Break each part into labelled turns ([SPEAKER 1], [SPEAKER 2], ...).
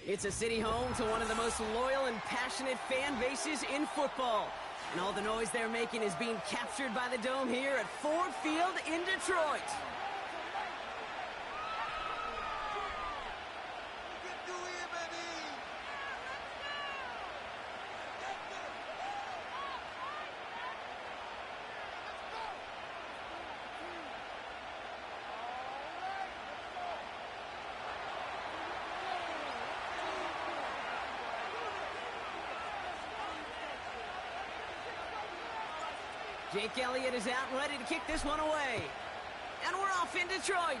[SPEAKER 1] It's a city home to one of the most loyal and passionate fan bases in football. And all the noise they're making is being captured by the Dome here at Ford Field in Detroit. Jake Elliott is out and ready to kick this one away. And we're off in Detroit.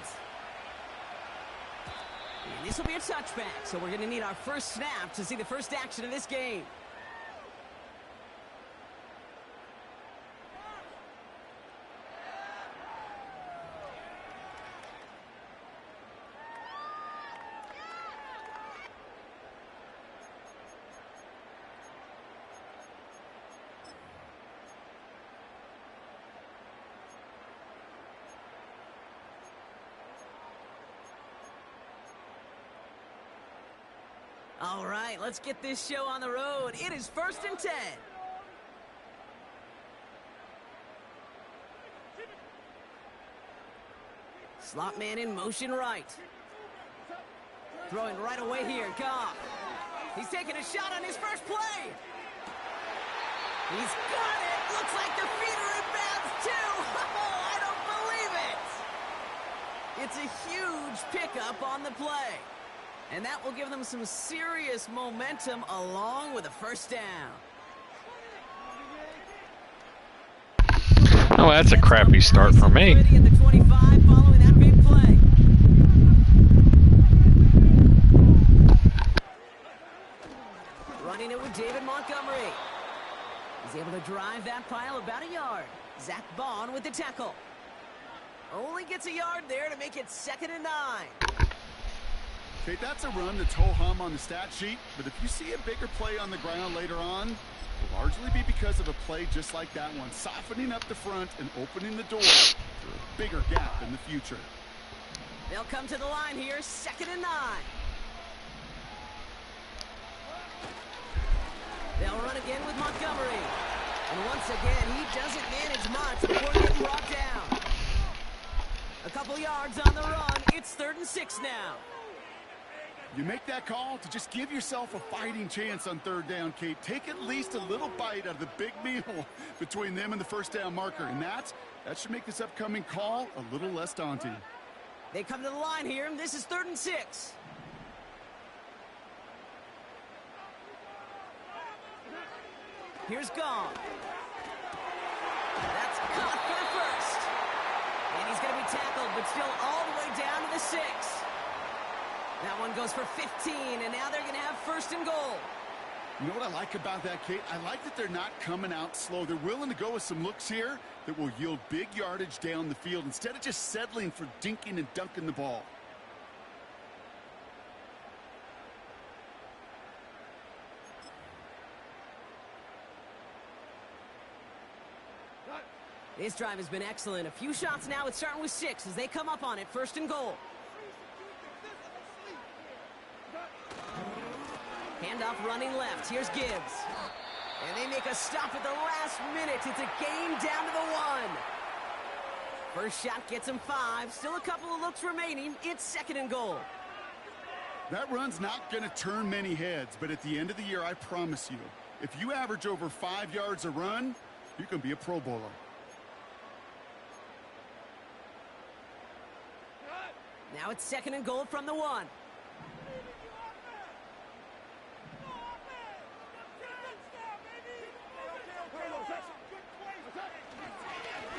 [SPEAKER 1] And this will be a touchback, so we're going to need our first snap to see the first action of this game. All right, let's get this show on the road. It is 1st and 10. Slot man in motion right. Throwing right away here, Goff. He's taking a shot on his first play. He's got it. Looks like the feet are in bounds too. Oh, I don't believe it. It's a huge pickup on the play. And that will give them some serious momentum along with a first down.
[SPEAKER 2] Oh, that's a crappy start for me.
[SPEAKER 1] Running it with David Montgomery. He's able to drive that pile about a yard. Zach Bond with the tackle. Only gets a yard there to make it 2nd and 9.
[SPEAKER 3] Okay, that's a run that's ho-hum on the stat sheet, but if you see a bigger play on the ground later on, it'll largely be because of a play just like that one, softening up the front and opening the door for a bigger gap in the future.
[SPEAKER 1] They'll come to the line here, 2nd and 9. They'll run again with Montgomery. And once again, he doesn't manage much before getting brought down. A couple yards on the run. It's 3rd and 6 now.
[SPEAKER 3] You make that call to just give yourself a fighting chance on 3rd down, Kate. Take at least a little bite out of the big meal between them and the first down marker. And that should make this upcoming call a little less daunting.
[SPEAKER 1] They come to the line here, and this is 3rd and 6. Here's Gong. That's caught for the first. And he's going to be tackled, but still all the way down to the 6. That one goes for 15, and now they're going to have 1st and goal.
[SPEAKER 3] You know what I like about that, Kate? I like that they're not coming out slow. They're willing to go with some looks here that will yield big yardage down the field instead of just settling for dinking and dunking the ball.
[SPEAKER 1] This drive has been excellent. A few shots now. It's starting with 6 as they come up on it. 1st and goal. Handoff running left. Here's Gibbs. And they make a stop at the last minute. It's a game down to the 1. First shot gets him 5. Still a couple of looks remaining. It's 2nd and goal.
[SPEAKER 3] That run's not going to turn many heads, but at the end of the year, I promise you, if you average over 5 yards a run, you can be a Pro Bowler.
[SPEAKER 1] Now it's 2nd and goal from the 1.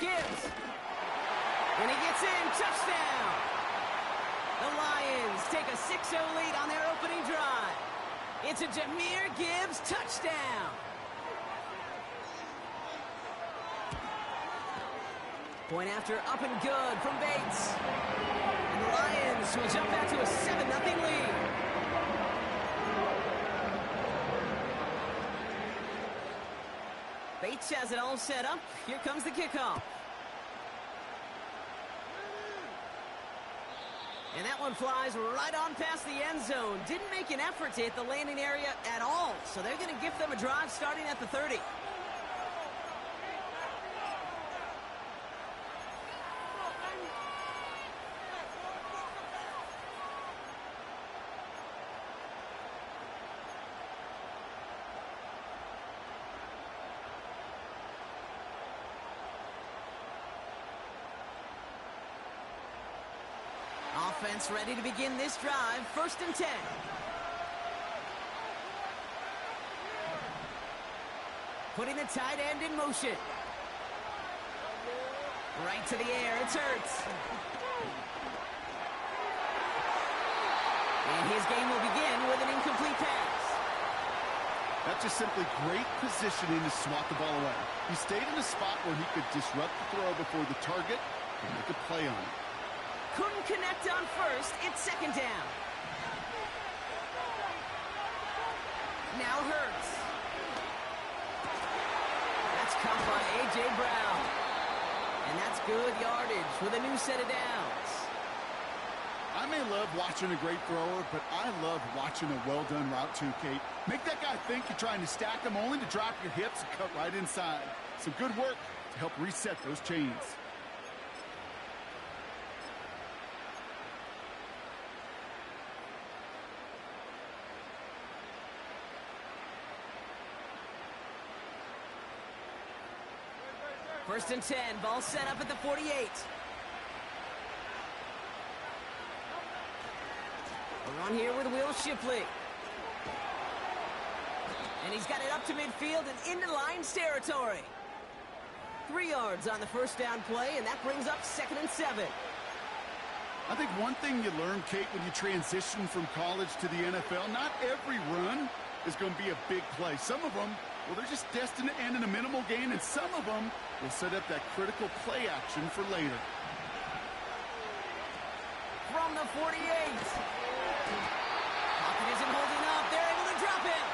[SPEAKER 1] Gibbs. And he gets in. Touchdown. The Lions take a 6-0 lead on their opening drive. It's a Jahmyr Gibbs touchdown. Point after up and good from Bates. And the Lions will jump back to a 7-0 lead. Bates has it all set up. Here comes the kickoff. And that one flies right on past the end zone. Didn't make an effort to hit the landing area at all. So they're going to gift them a drive starting at the 30. Offense ready to begin this drive. 1st and 10. Putting the tight end in motion. Right to the air. It's Hurts. And his game will begin with an incomplete pass.
[SPEAKER 3] That's just simply great positioning to swat the ball away. He stayed in a spot where he could disrupt the throw before the target and make a play on it.
[SPEAKER 1] Couldn't connect on 1st. It's 2nd down. Now Hurts. That's caught by A.J. Brown. And that's good yardage with a new set of downs.
[SPEAKER 3] I may love watching a great thrower, but I love watching a well-done route too, Kate. Make that guy think you're trying to stack him only to drop your hips and cut right inside. Some good work to help reset those chains.
[SPEAKER 1] First and 10, ball set up at the 48. A run here with Will Shipley. And he's got it up to midfield and into Lions territory. 3 yards on the 1st down play, and that brings up 2nd and 7.
[SPEAKER 3] I think one thing you learn, Kate, when you transition from college to the NFL, not every run is going to be a big play. Some of them, well, they're just destined to end in a minimal gain, and some of them will set up that critical play action for later.
[SPEAKER 1] From the 48. Pocket isn't holding up. They're able to drop him.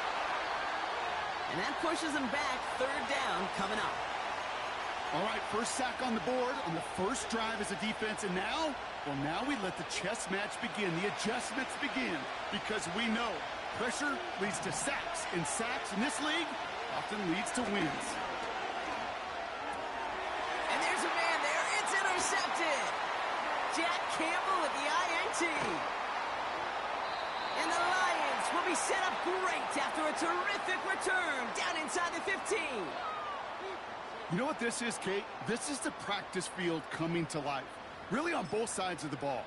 [SPEAKER 1] And that pushes him back. 3rd down coming up.
[SPEAKER 3] All right, first sack on the board on the first drive as a defense, and now, well, now we let the chess match begin. The adjustments begin, because we know pressure leads to sacks, and sacks in this league often leads to wins.
[SPEAKER 1] And there's a man there. It's intercepted. Jack Campbell with the INT. And the Lions will be set up great after a terrific return down inside the 15.
[SPEAKER 3] You know what this is, Kate? This is the practice field coming to life, really on both sides of the ball.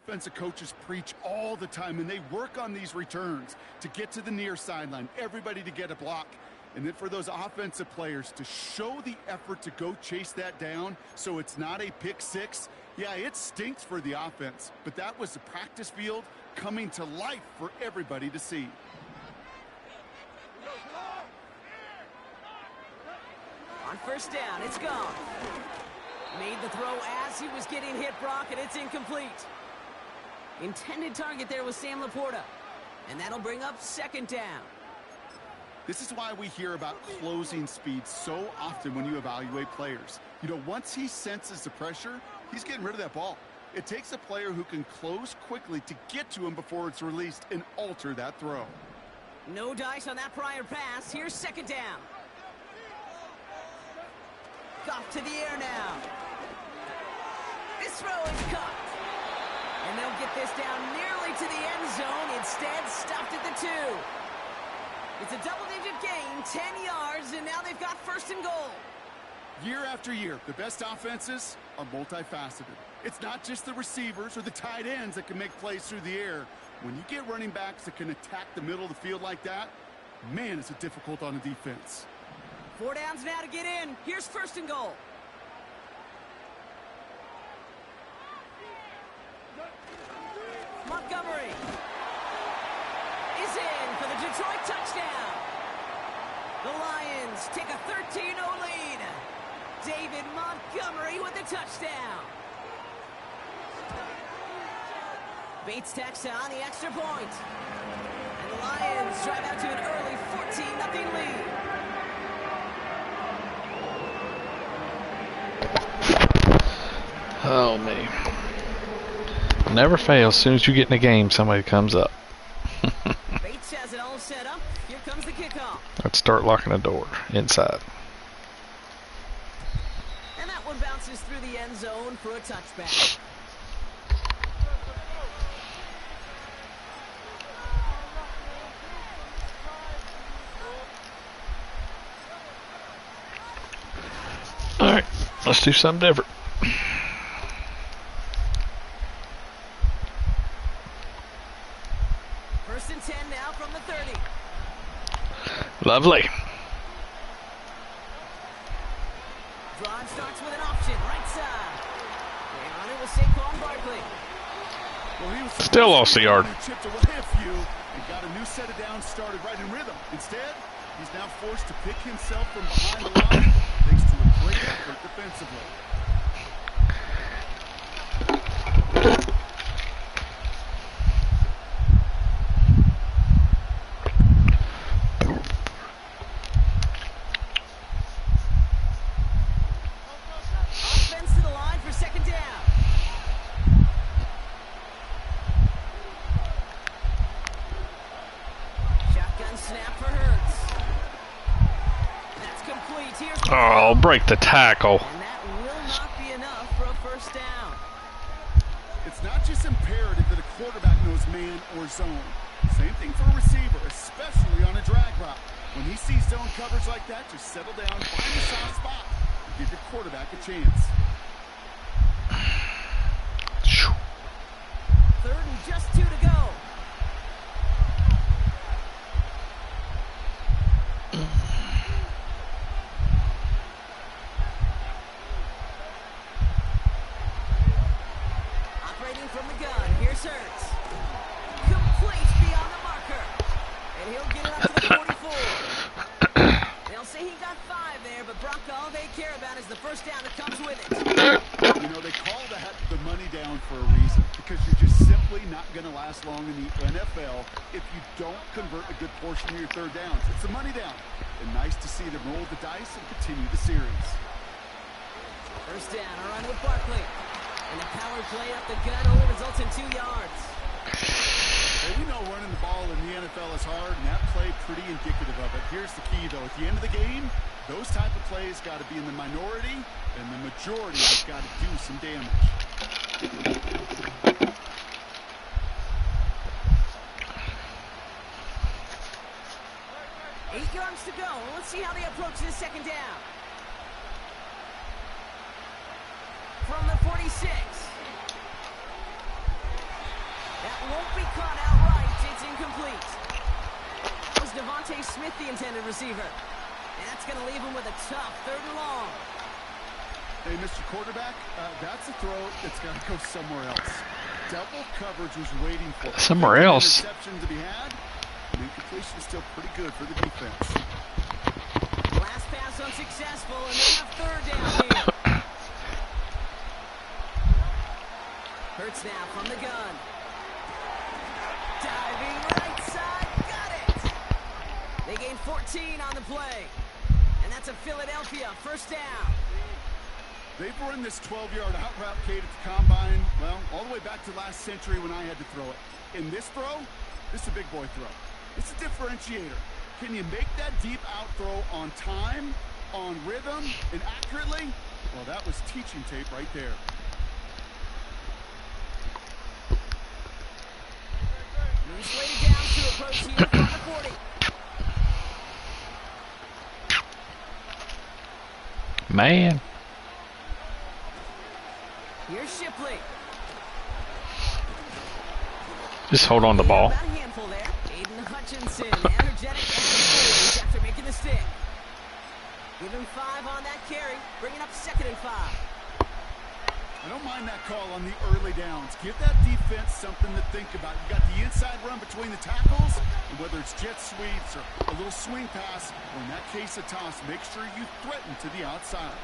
[SPEAKER 3] Defensive coaches preach all the time, and they work on these returns to get to the near sideline, everybody to get a block, and then for those offensive players to show the effort to go chase that down so it's not a pick six. Yeah, it stinks for the offense, but that was the practice field coming to life for everybody to see.
[SPEAKER 1] On 1st down, it's gone. Made the throw as he was getting hit, Brock, and it's incomplete. Intended target there was Sam Laporta. And that'll bring up 2nd down.
[SPEAKER 3] This is why we hear about closing speed so often when you evaluate players. You know, once he senses the pressure, he's getting rid of that ball. It takes a player who can close quickly to get to him before it's released and alter that throw.
[SPEAKER 1] No dice on that prior pass. Here's 2nd down. Goff to the air now. This throw is caught. And they'll get this down nearly to the end zone. It's instead stuffed at the 2. It's a double-digit gain, 10 yards, and now they've got first and goal.
[SPEAKER 3] Year after year, the best offenses are multifaceted. It's not just the receivers or the tight ends that can make plays through the air. When you get running backs that can attack the middle of the field like that, man, is it difficult on the defense.
[SPEAKER 1] 4 downs now to get in. Here's first and goal. Montgomery is in for the Detroit touchdown. The Lions take a 13-0 lead. David Montgomery with the touchdown. Bates tacks on the extra point. And the Lions drive out to an early 14-0 lead.
[SPEAKER 2] Oh, me. Never fails. As soon as you get in the game, somebody comes up.
[SPEAKER 1] Bates has it all set up. Here comes the kickoff.
[SPEAKER 2] Let's start locking the door inside.
[SPEAKER 1] And that one bounces through the end zone for a touchback.
[SPEAKER 2] Alright, let's do something different.
[SPEAKER 1] First and 10 now from the 30.
[SPEAKER 2] Lovely.
[SPEAKER 1] Drive starts with an option, right side. And on it was Saquon Barkley.
[SPEAKER 3] Well, he was
[SPEAKER 2] Still lost the yard.
[SPEAKER 3] Chipped away a few and got a new set of downs started right in rhythm. Instead, he's now forced to pick himself from behind the line thanks to a great effort defensively.
[SPEAKER 1] Offense to the line for second down. Shotgun snap for Hurts. That's complete. Here's the
[SPEAKER 2] Oh, break the tackle.
[SPEAKER 1] and that will not be enough for a first down.
[SPEAKER 3] It's not just imperative that a quarterback knows man or zone. Same thing for a receiver, especially on a drag route. When he sees zone coverage like that, just settle down, find a soft spot, and give your quarterback a chance.
[SPEAKER 1] Third and just 2 to go. Operating from the gun. Here's Hurts. Complete beyond the marker. And he'll get it up to the 44. They'll say he got 5 there, but Brock, all they care about is the first down that comes with it.
[SPEAKER 3] You know, they call that the money down for a reason, because you're just simply not going to last long in the NFL if you don't convert a good portion of your third downs. It's the money down. And nice to see them roll the dice and continue the series.
[SPEAKER 1] First down, a run with Barkley. And the power play up the gut only results in 2 yards.
[SPEAKER 3] Well, we know running the ball in the NFL is hard, and that play pretty indicative of it. Here's the key, though. At the end of the game, those type of plays got to be in the minority, and the majority has got to do some damage.
[SPEAKER 1] 8 yards to go. Let's see how they approach this second down. From the 46. That won't be caught outright. It's incomplete. That was Devontae Smith, the intended receiver. And that's going to leave him with a tough 3rd and long.
[SPEAKER 3] Hey, Mr. Quarterback, that's a throw that's got to go somewhere else. Double coverage was waiting for
[SPEAKER 2] Somewhere else.
[SPEAKER 3] Interception to be had. The incompletion is still pretty good for the defense.
[SPEAKER 1] Last pass unsuccessful, and they have 3rd down here. Hurts now from the gun. Diving right side, got it. They gain 14 on the play. And that's a Philadelphia first down.
[SPEAKER 3] They've run this 12-yard out route, Kate, at the combine, well, all the way back to last century when I had to throw it. In this throw, this is a big boy throw. It's a differentiator. Can you make that deep out throw on time, on rhythm, and accurately? Well, that was teaching tape right there.
[SPEAKER 1] Moves way to approach here from the 40.
[SPEAKER 2] Man.
[SPEAKER 1] Here's Shipley.
[SPEAKER 2] Just hold on the ball.
[SPEAKER 1] About a handful there. Aiden Hutchinson, energetic after making the stick. Give him 5 on that carry, bringing up 2nd and 5.
[SPEAKER 3] I don't mind that call on the early downs. Give that defense something to think about. You got the inside run between the tackles, and whether it's jet sweeps or a little swing pass, or in that case a toss, make sure you threaten to the outside.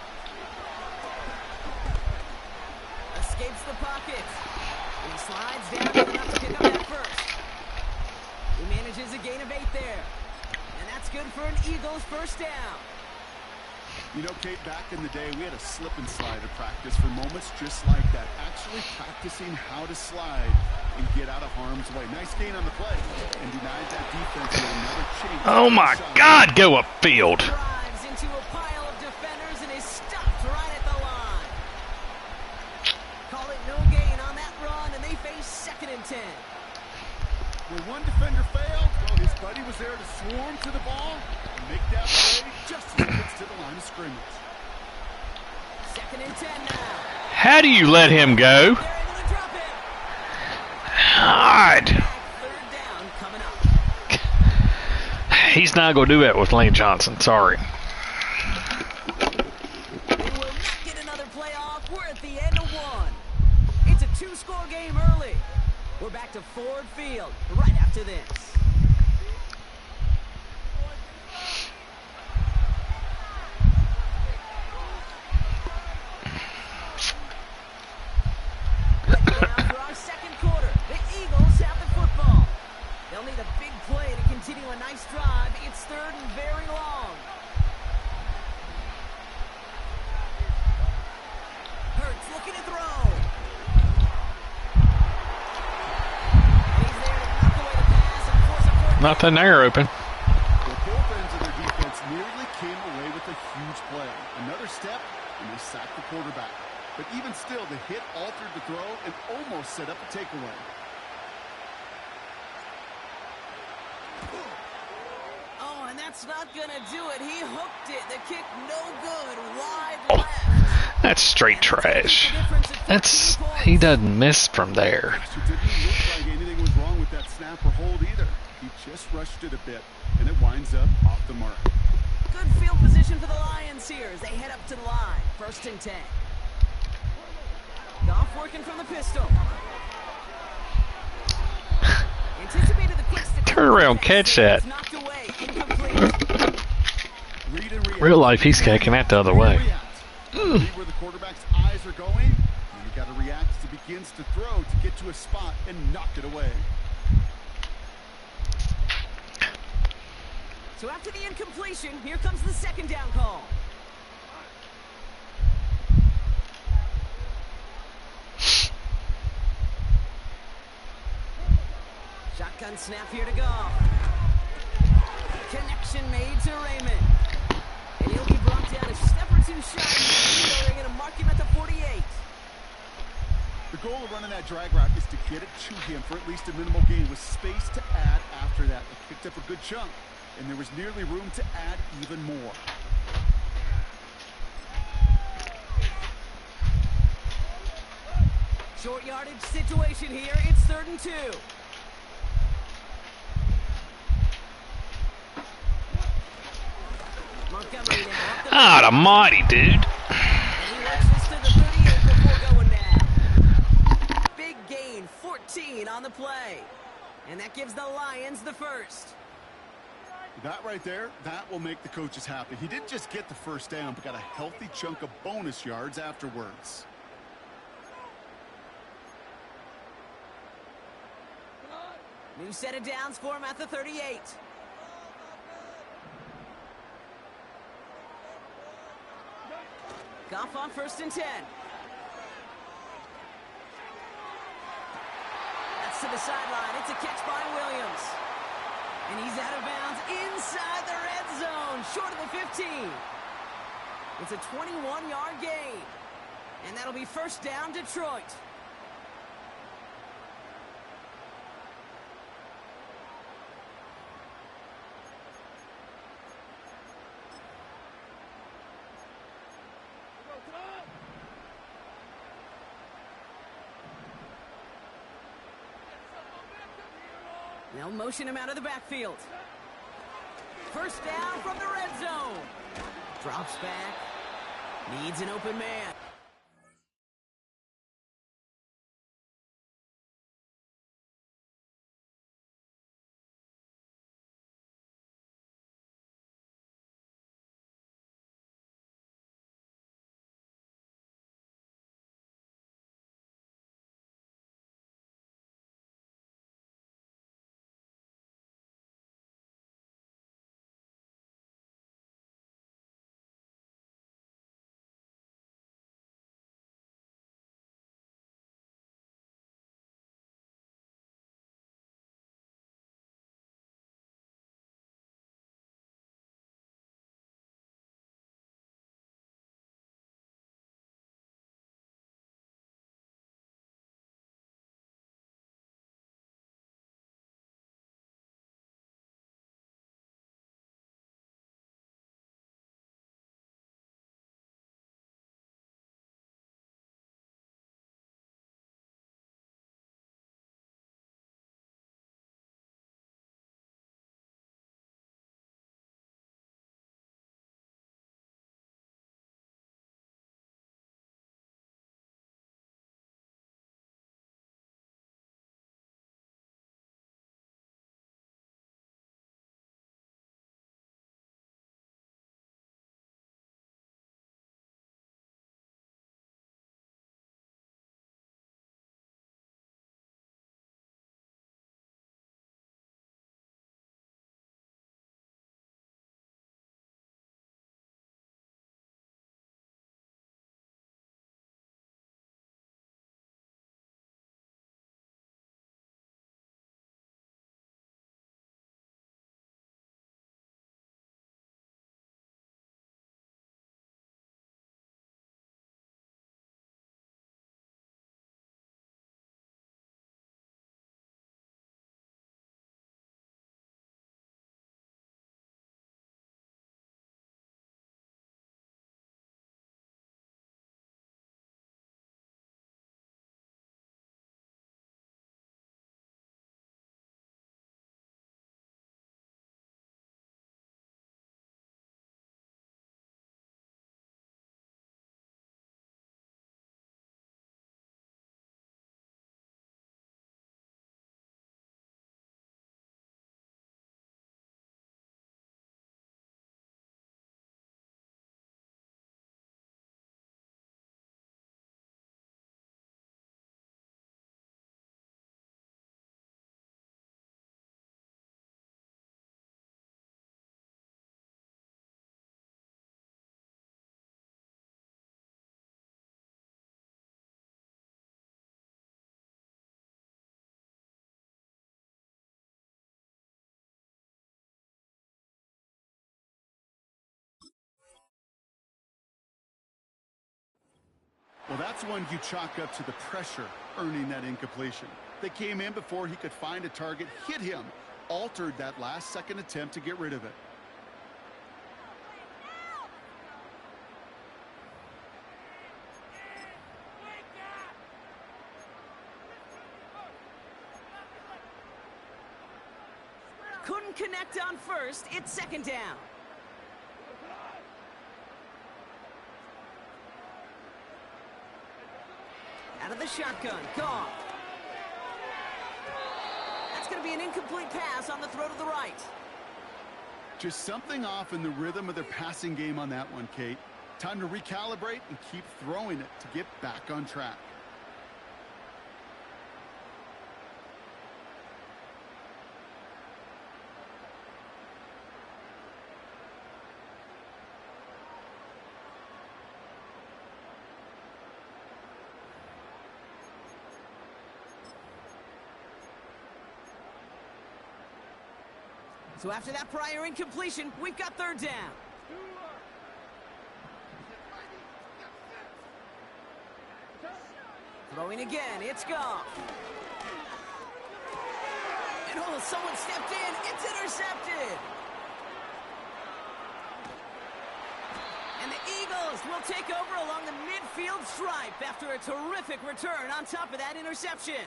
[SPEAKER 1] Escapes the pocket. And he slides down enough to pick up that first. He manages a gain of 8 there. And that's good for an Eagles first down.
[SPEAKER 3] You know, Kate, back in the day, we had a slip and slide at practice for moments just like that. Actually practicing how to slide and get out of harm's way. Nice gain on the play and denied that defense another chance.
[SPEAKER 2] Oh my God, go upfield.
[SPEAKER 1] Drives into a pile of defenders and is stopped right at the line. Call it no gain on that run, and they face 2nd and 10.
[SPEAKER 3] Where one defender failed, well, his buddy was there to swarm to the ball and make that play just as it gets to the line of scrimmage.
[SPEAKER 1] 2nd and 10 now.
[SPEAKER 2] How do you let him go?
[SPEAKER 1] They're able to drop it.
[SPEAKER 2] God.
[SPEAKER 1] 3rd down coming up.
[SPEAKER 2] He's not going to do that with Lane Johnson. Sorry.
[SPEAKER 1] They will not get another play off. We're at the end of 1. It's a 2-score game early. We're back to Ford Field right after this. Now for our 2nd quarter, the Eagles have the football. They'll need a big play to continue a nice drive. It's 3rd and very long. Hurts looking to throw.
[SPEAKER 2] Nothing there open.
[SPEAKER 3] The both ends of their defense nearly came away with a huge play. Another step, and they sacked the quarterback. But even still, the hit altered the throw and almost set up a takeaway.
[SPEAKER 1] Oh, and that's not going to do it. He hooked it. The kick no good. Wide left.
[SPEAKER 2] That's straight trash. He doesn't miss from there.
[SPEAKER 3] It didn't look like anything was wrong with that snap or hold either. He just rushed it a bit, and it winds up off the mark.
[SPEAKER 1] Good field position for the Lions here as they head up to the line. 1st and 10. Goff working from the pistol. Anticipated the quick stick.
[SPEAKER 2] Turn around, catch that.
[SPEAKER 1] Knocked away, incomplete.
[SPEAKER 2] Real life, he's kicking that the other way.
[SPEAKER 3] Read where the quarterback's eyes are going, and you got to react as he begins to throw to get to a spot and knock it away.
[SPEAKER 1] So after the incompletion, here comes the 2nd down call. Shotgun snap here to Goff. Connection made to Raymond. And he'll be brought down a step or 2 shy. They're going to mark him at the 48.
[SPEAKER 3] The goal of running that drag route is to get it to him for at least a minimal gain with space to add after that. They picked up a good chunk, and there was nearly room to add even more.
[SPEAKER 1] Short yardage situation here. It's 3rd and 2. Montgomery now.
[SPEAKER 2] Ah, the mighty dude.
[SPEAKER 1] And he works this to the 38 before going down. Big gain, 14 on the play. And that gives the Lions the first.
[SPEAKER 3] That right there, that will make the coaches happy. He didn't just get the first down, but got a healthy chunk of bonus yards afterwards.
[SPEAKER 1] New set of downs for him at the 38. Goff on 1st and 10. That's to the sideline. It's a catch by Williams. And he's out of bounds inside the red zone, short of the 15. It's a 21-yard gain. And that'll be 1st down, Detroit. They'll motion him out of the backfield. First down from the red zone. Drops back. Needs an open man.
[SPEAKER 3] Well, that's one you chalk up to the pressure earning that incompletion. They came in before he could find a target, hit him, altered that last-second attempt to get rid of it.
[SPEAKER 1] Couldn't connect on first. It's second down. Out of the shotgun. Gone. That's going to be an incomplete pass on the throw to the right.
[SPEAKER 3] Just something off in the rhythm of their passing game on that one, Kate. Time to recalibrate and keep throwing it to get back on track.
[SPEAKER 1] So after that prior incompletion, we've got third down. Throwing again, it's Goff. And oh, someone stepped in, it's intercepted. And the Eagles will take over along the midfield stripe after a terrific return on top of that interception.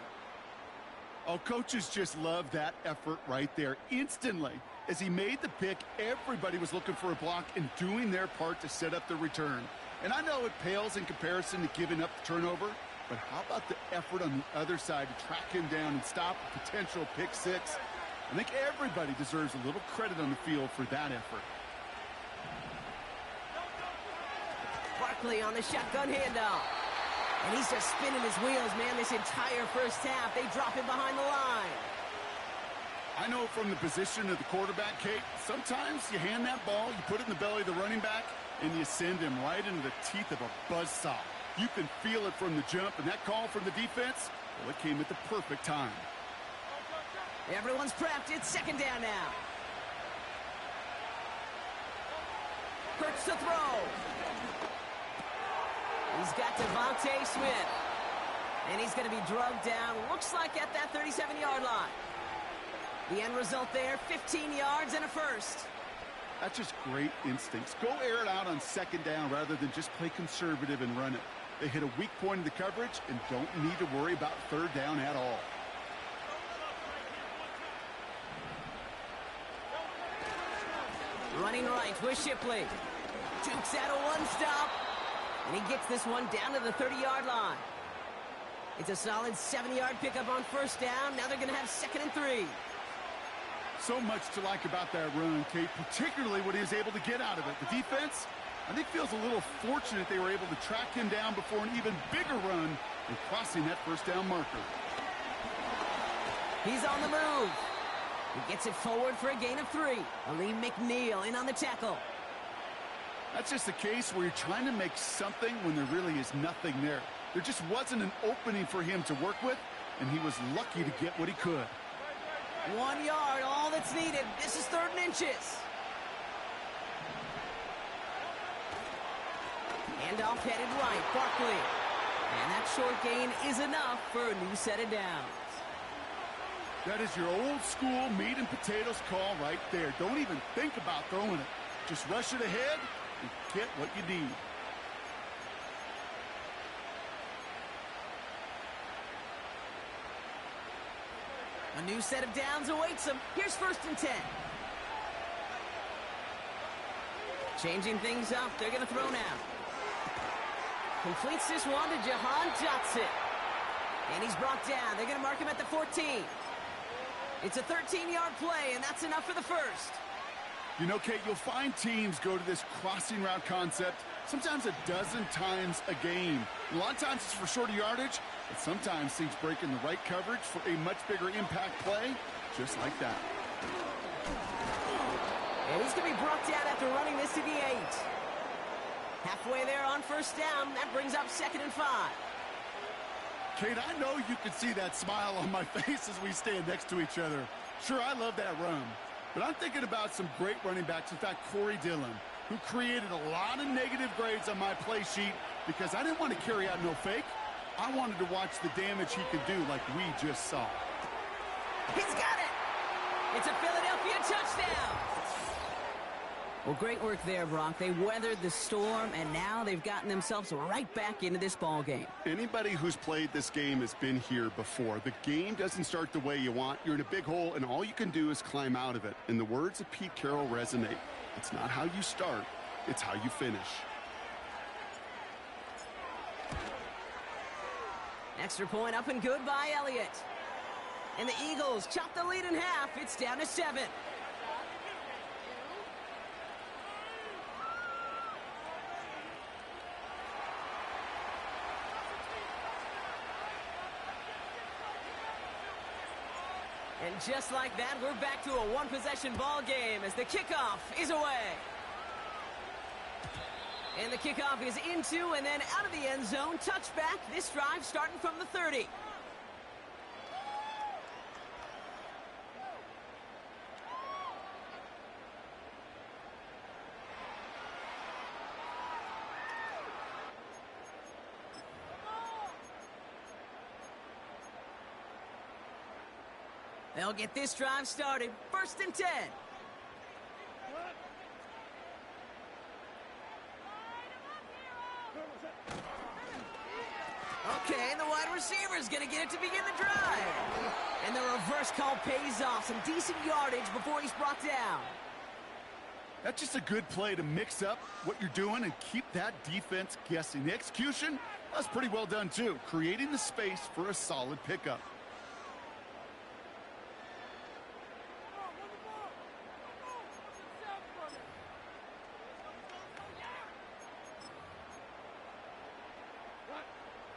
[SPEAKER 3] Oh, coaches just love that effort right there. Instantly, as he made the pick, everybody was looking for a block and doing their part to set up the return. And I know it pales in comparison to giving up the turnover, but how about the effort on the other side to track him down and stop a potential pick six? I think everybody deserves a little credit on the field for that effort.
[SPEAKER 1] Barkley on the shotgun handoff. And he's just spinning his wheels, man, this entire first half. They drop him behind the line.
[SPEAKER 3] I know from the position of the quarterback, Kate, sometimes you hand that ball, you put it in the belly of the running back, and you send him right into the teeth of a buzzsaw. You can feel it from the jump, and that call from the defense, well, it came at the perfect time.
[SPEAKER 1] Everyone's prepped. It's second down now. Hurts to throw. He's got Devontae Smith. And he's going to be drugged down, looks like at that 37-yard line. The end result there, 15 yards and a first.
[SPEAKER 3] That's just great instincts. Go air it out on second down rather than just play conservative and run it. They hit a weak point in the coverage and don't need to worry about third down at all.
[SPEAKER 1] Running right with Shipley. Jukes out a one-stop. And he gets this one down to the 30-yard line. It's a solid 7-yard pickup on first down. Now they're going to have 2nd and 3.
[SPEAKER 3] So much to like about that run, Kate, particularly what he was able to get out of it. The defense, I think, feels a little fortunate they were able to track him down before an even bigger run and crossing that first down marker.
[SPEAKER 1] He's on the move. He gets it forward for a gain of 3. Ali McNeil in on the tackle.
[SPEAKER 3] That's just a case where you're trying to make something when there really is nothing there. There just wasn't an opening for him to work with, and he was lucky to get what he could.
[SPEAKER 1] 1 yard, all that's needed. This is 3rd and inches. Handoff headed right, Barkley. And that short gain is enough for a new set of downs.
[SPEAKER 3] That is your old school meat and potatoes call right there. Don't even think about throwing it. Just rush it ahead and get what you need.
[SPEAKER 1] A new set of downs awaits him. Here's 1st and 10. Changing things up. They're going to throw now. Completes this one to Jahan Johnson. And he's brought down. They're going to mark him at the 14. It's a 13-yard play, and that's enough for the first.
[SPEAKER 3] You know, Kate, you'll find teams go to this crossing route concept sometimes a dozen times a game. A lot of times it's for shorter yardage, but sometimes teams break in the right coverage for a much bigger impact play, just like that.
[SPEAKER 1] And he's going to be brought down after running this to the 8. Halfway there on first down. That brings up 2nd and 5.
[SPEAKER 3] Kate, I know you can see that smile on my face as we stand next to each other. Sure, I love that run. But I'm thinking about some great running backs. In fact, Corey Dillon, who created a lot of negative grades on my play sheet because I didn't want to carry out no fake. I wanted to watch the damage he could do like we just saw.
[SPEAKER 1] He's got it! It's a Philadelphia touchdown! Well, great work there, Brock. They weathered the storm, and now they've gotten themselves right back into this ball game.
[SPEAKER 3] Anybody who's played this game has been here before. The game doesn't start the way you want. You're in a big hole, and all you can do is climb out of it. And the words of Pete Carroll resonate. It's not how you start, it's how you finish.
[SPEAKER 1] Extra point up and good by Elliott. And the Eagles chop the lead in half. It's down to 7. And just like that, we're back to a one-possession ball game as the kickoff is away. And the kickoff is into and then out of the end zone. Touchback. This drive starting from the 30. They'll get this drive started. 1st and 10. Okay, the wide receiver's going to get it to begin the drive. And the reverse call pays off. Some decent yardage before he's brought down.
[SPEAKER 3] That's just a good play to mix up what you're doing and keep that defense guessing. The execution, that's pretty well done too, creating the space for a solid pickup.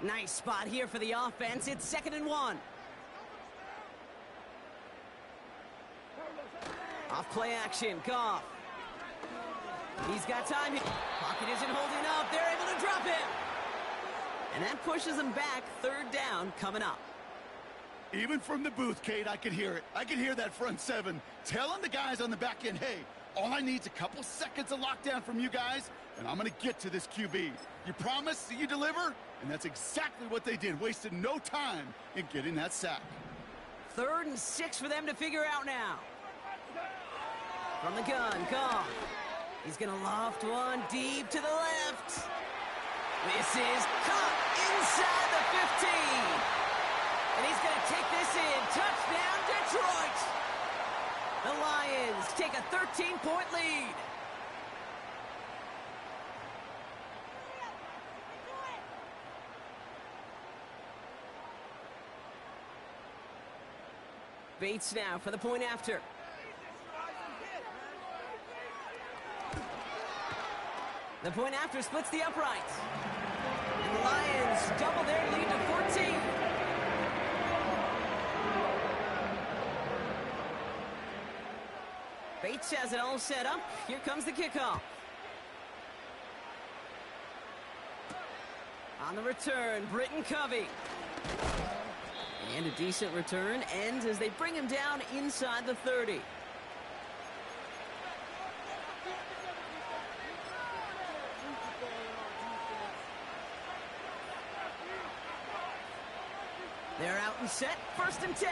[SPEAKER 1] Nice spot here for the offense. It's 2nd and 1. Off play action, Goff. He's got time. Pocket isn't holding up. They're able to drop him. And that pushes them back. 3rd down coming up.
[SPEAKER 3] Even from the booth, Kate, I could hear it. I could hear that front 7 telling the guys on the back end, hey, all I need is a couple seconds of lockdown from you guys, and I'm going to get to this QB. You promise that you deliver? And that's exactly what they did. Wasted no time in getting that sack.
[SPEAKER 1] 3rd and 6 for them to figure out now. From the gun, Goff. He's going to loft one deep to the left. This is caught inside the 15. And he's going to take this in. Touchdown, Detroit. The Lions take a 13-point lead. Bates now for the point after. The point after splits the uprights. And the Lions double their lead to 14. Bates has it all set up. Here comes the kickoff. On the return, Britton Covey. And a decent return ends as they bring him down inside the 30. They're out and set, 1st and 10.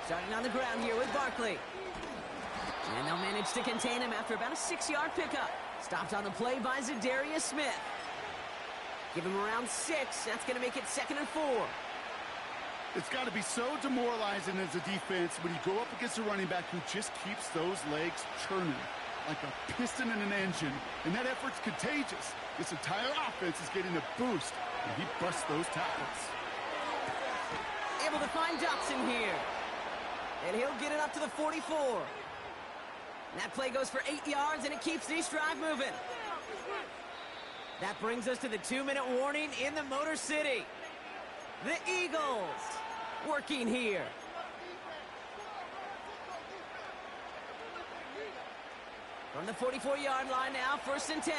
[SPEAKER 1] Starting on the ground here with Barkley. And they'll manage to contain him after about a 6-yard pickup. Stopped on the play by Zadarius Smith. Give him around 6. That's going to make it 2nd and 4.
[SPEAKER 3] It's got to be so demoralizing as a defense when you go up against a running back who just keeps those legs churning like a piston in an engine, and that effort's contagious. This entire offense is getting a boost, and he busts those tackles.
[SPEAKER 1] Able to find Dotson here. And he'll get it up to the 44. And that play goes for 8 yards, and it keeps this drive moving. That brings us to the 2-minute warning in the Motor City. The Eagles working here. From the 44-yard line now, 1st and 10.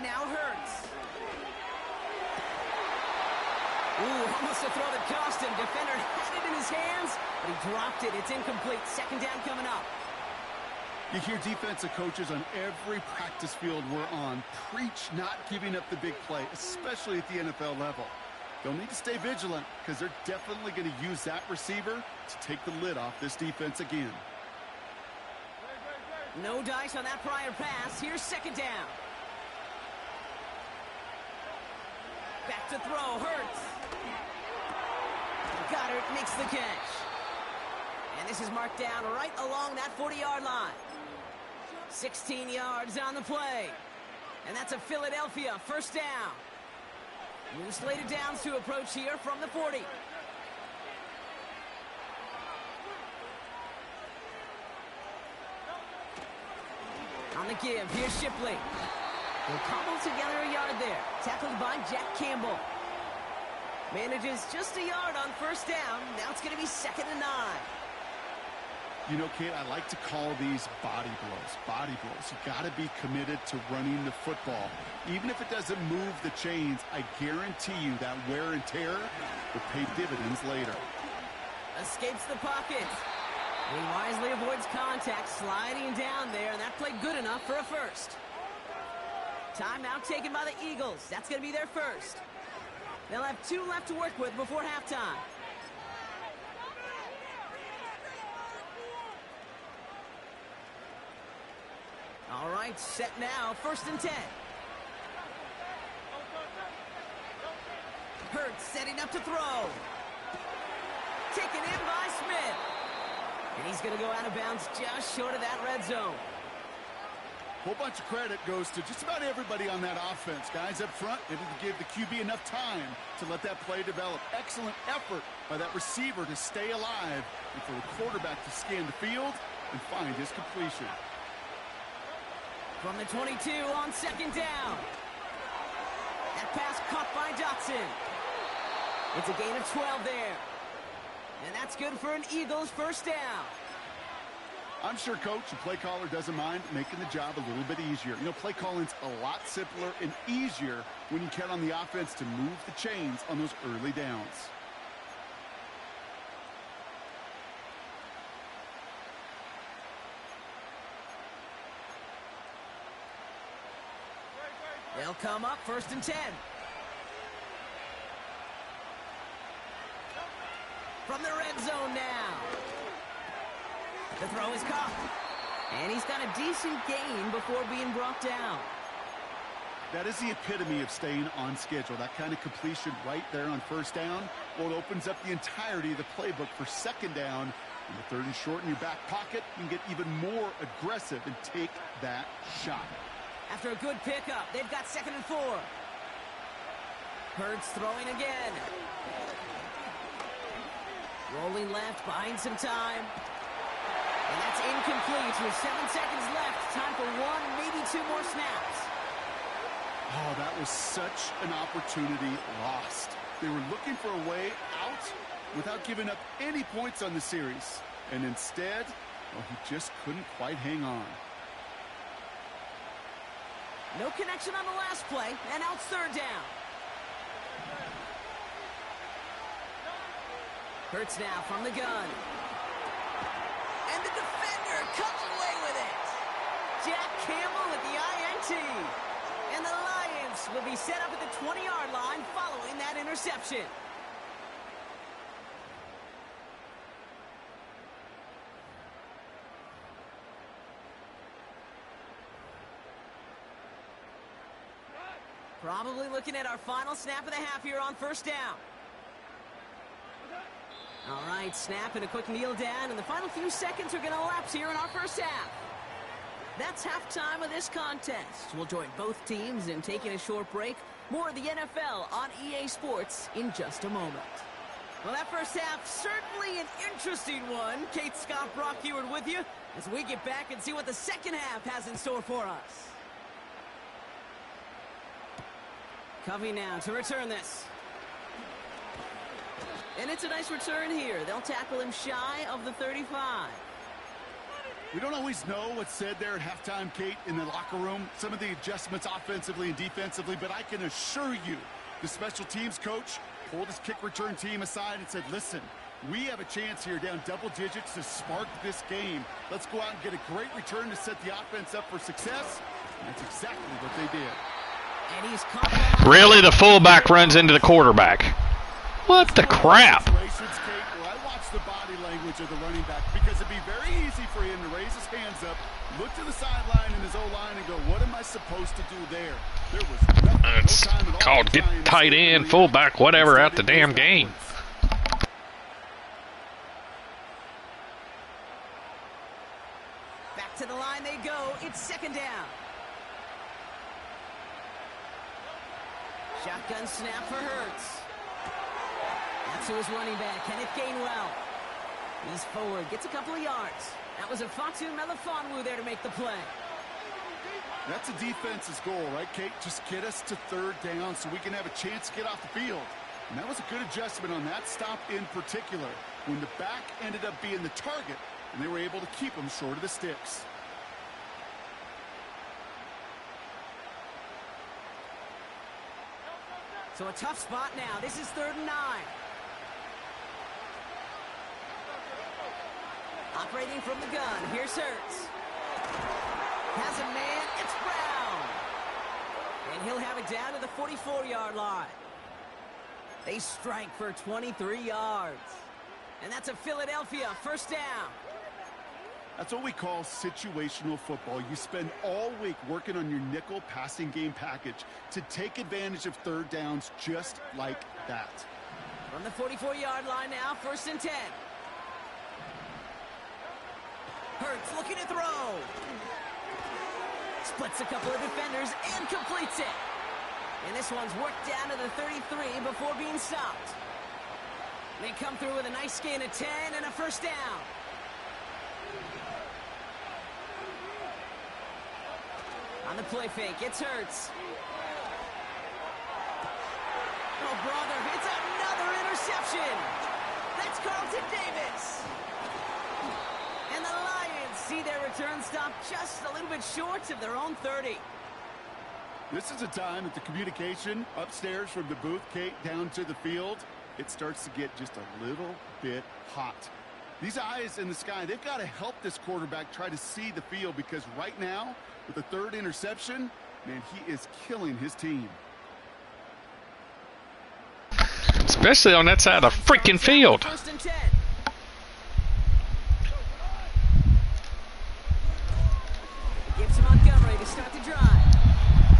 [SPEAKER 1] Now Hurts. Ooh, almost a throw that cost him. Defender had it in his hands, but he dropped it. It's incomplete. 2nd down coming up.
[SPEAKER 3] You hear defensive coaches on every practice field we're on preach not giving up the big play, especially at the NFL level. They'll need to stay vigilant because they're definitely going to use that receiver to take the lid off this defense again.
[SPEAKER 1] No dice on that prior pass. Here's 2nd down. Back to throw. Hurts. Goddard makes the catch. And this is marked down right along that 40-yard line. 16 yards on the play. And that's a Philadelphia 1st down. New slated downs to approach here from the 40. On the give, here's Shipley. They'll cobble together a yard there. Tackled by Jack Campbell. Manages just a yard on 1st down. Now it's going to be 2nd and 9.
[SPEAKER 3] You know, Kate, I like to call these body blows. Body blows. You got to be committed to running the football. Even if it doesn't move the chains, I guarantee you that wear and tear will pay dividends later.
[SPEAKER 1] Escapes the pocket. He wisely avoids contact, sliding down there, and that played good enough for a 1st. Timeout taken by the Eagles. That's going to be their 1st. They'll have 2 left to work with before halftime. right, set now, 1st and 10. Hurts setting up to throw. Taken in by Smith. And he's going to go out of bounds just short of that red zone.
[SPEAKER 3] Whole bunch of credit goes to just about everybody on that offense. Guys up front, able to give the QB enough time to let that play develop. Excellent effort by that receiver to stay alive and for the quarterback to scan the field and find his completion.
[SPEAKER 1] From the 22 on 2nd down. That pass caught by Dotson. It's a gain of 12 there. And that's good for an Eagles 1st down.
[SPEAKER 3] I'm sure coach and play caller doesn't mind making the job a little bit easier. You know, play calling's a lot simpler and easier when you count on the offense to move the chains on those early downs.
[SPEAKER 1] They'll come up 1st and 10. From the red zone now. The throw is caught. And he's got a decent gain before being brought down.
[SPEAKER 3] That is the epitome of staying on schedule. That kind of completion right there on 1st down. Well, it opens up the entirety of the playbook for 2nd down. And the 3rd and short in your back pocket, you can get even more aggressive and take that shot.
[SPEAKER 1] After a good pickup, they've got 2nd and 4. Hurts throwing again. Rolling left, buying some time. And that's incomplete with 7 seconds left. Time for 1, maybe 2 more snaps.
[SPEAKER 3] Oh, that was such an opportunity lost. They were looking for a way out without giving up any points on the series. And instead, well, he just couldn't quite hang on.
[SPEAKER 1] No connection on the last play, and now it's 3rd down. Hurts now from the gun. And the defender comes away with it. Jack Campbell with the INT. And the Lions will be set up at the 20-yard line following that interception. Probably looking at our final snap of the half here on 1st down. All right, snap and a quick kneel down, and the final few seconds are going to elapse here in our 1st half. That's halftime of this contest. We'll join both teams in taking a short break. More of the NFL on EA Sports in just a moment. Well, that 1st half, certainly an interesting one. Kate, Scott, Brock Heward with you as we get back and see what the 2nd half has in store for us. Covey now to return this. And it's a nice return here. They'll tackle him shy of the 35.
[SPEAKER 3] We don't always know what's said there at halftime, Kate, in the locker room. Some of the adjustments offensively and defensively, but I can assure you the special teams coach pulled his kick return team aside and said, listen, we have a chance here down double digits to spark this game. Let's go out and get a great return to set the offense up for success. And that's exactly what they did.
[SPEAKER 1] And he's caught.
[SPEAKER 2] Really, the fullback runs into the quarterback. What the crap?
[SPEAKER 3] Well, I watch the body language of the running back because it'd be very easy for him to raise his hands up, look to the sideline in his O-line and go, what am I supposed to do there? There was nothing,
[SPEAKER 2] It's
[SPEAKER 3] no time at all
[SPEAKER 2] called get tight end, fullback, whatever, out the damn game.
[SPEAKER 1] Back to the line they go. It's 2nd down. Shotgun snap for Hurts. That's who is running back, Kenneth Gainwell. He's forward, gets a couple of yards. That was a Fatu Melifonwu there to make the play.
[SPEAKER 3] That's a defense's goal, right, Kate? Just get us to 3rd down so we can have a chance to get off the field. And that was a good adjustment on that stop in particular, when the back ended up being the target, and they were able to keep him short of the sticks.
[SPEAKER 1] So a tough spot now. This is 3rd and 9. Operating from the gun. Here's Hurts. Has a man. It's Brown. And he'll have it down to the 44-yard line. They strike for 23 yards. And that's a Philadelphia 1st down.
[SPEAKER 3] That's what we call situational football. You spend all week working on your nickel passing game package to take advantage of third downs just like that.
[SPEAKER 1] From the 44-yard line now, 1st and 10. Hurts looking to throw. Splits a couple of defenders and completes it. And this one's worked down to the 33 before being stopped. They come through with a nice gain of 10 and a 1st down. On the play fake, it's Hurts. Oh, brother, it's another interception. That's Carlton Davis. And the Lions see their return stop just a little bit short of their own 30.
[SPEAKER 3] This is a time that the communication upstairs from the booth, Kate, down to the field, it starts to get just a little bit hot. These eyes in the sky, they've got to help this quarterback try to see the field, because right now, with the 3rd interception, man, he is killing his team.
[SPEAKER 2] Especially on that side of the freaking field.
[SPEAKER 1] 1st and 10. Gives to Montgomery to start the drive.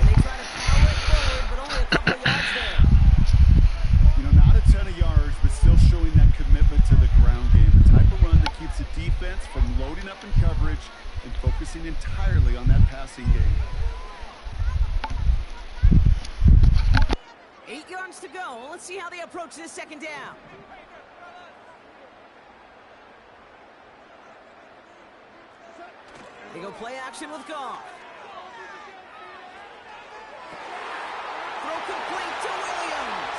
[SPEAKER 1] And they try to power it forward, but only a couple of yards there.
[SPEAKER 3] You know, not a ton of yards, but still showing that commitment to the ground game. The type of run that keeps the defense from loading up in coverage and focusing entirely on that passing game.
[SPEAKER 1] 8 yards to go. Let's see how they approach this 2nd down. They go play action with Goff. Throw complete to Williams.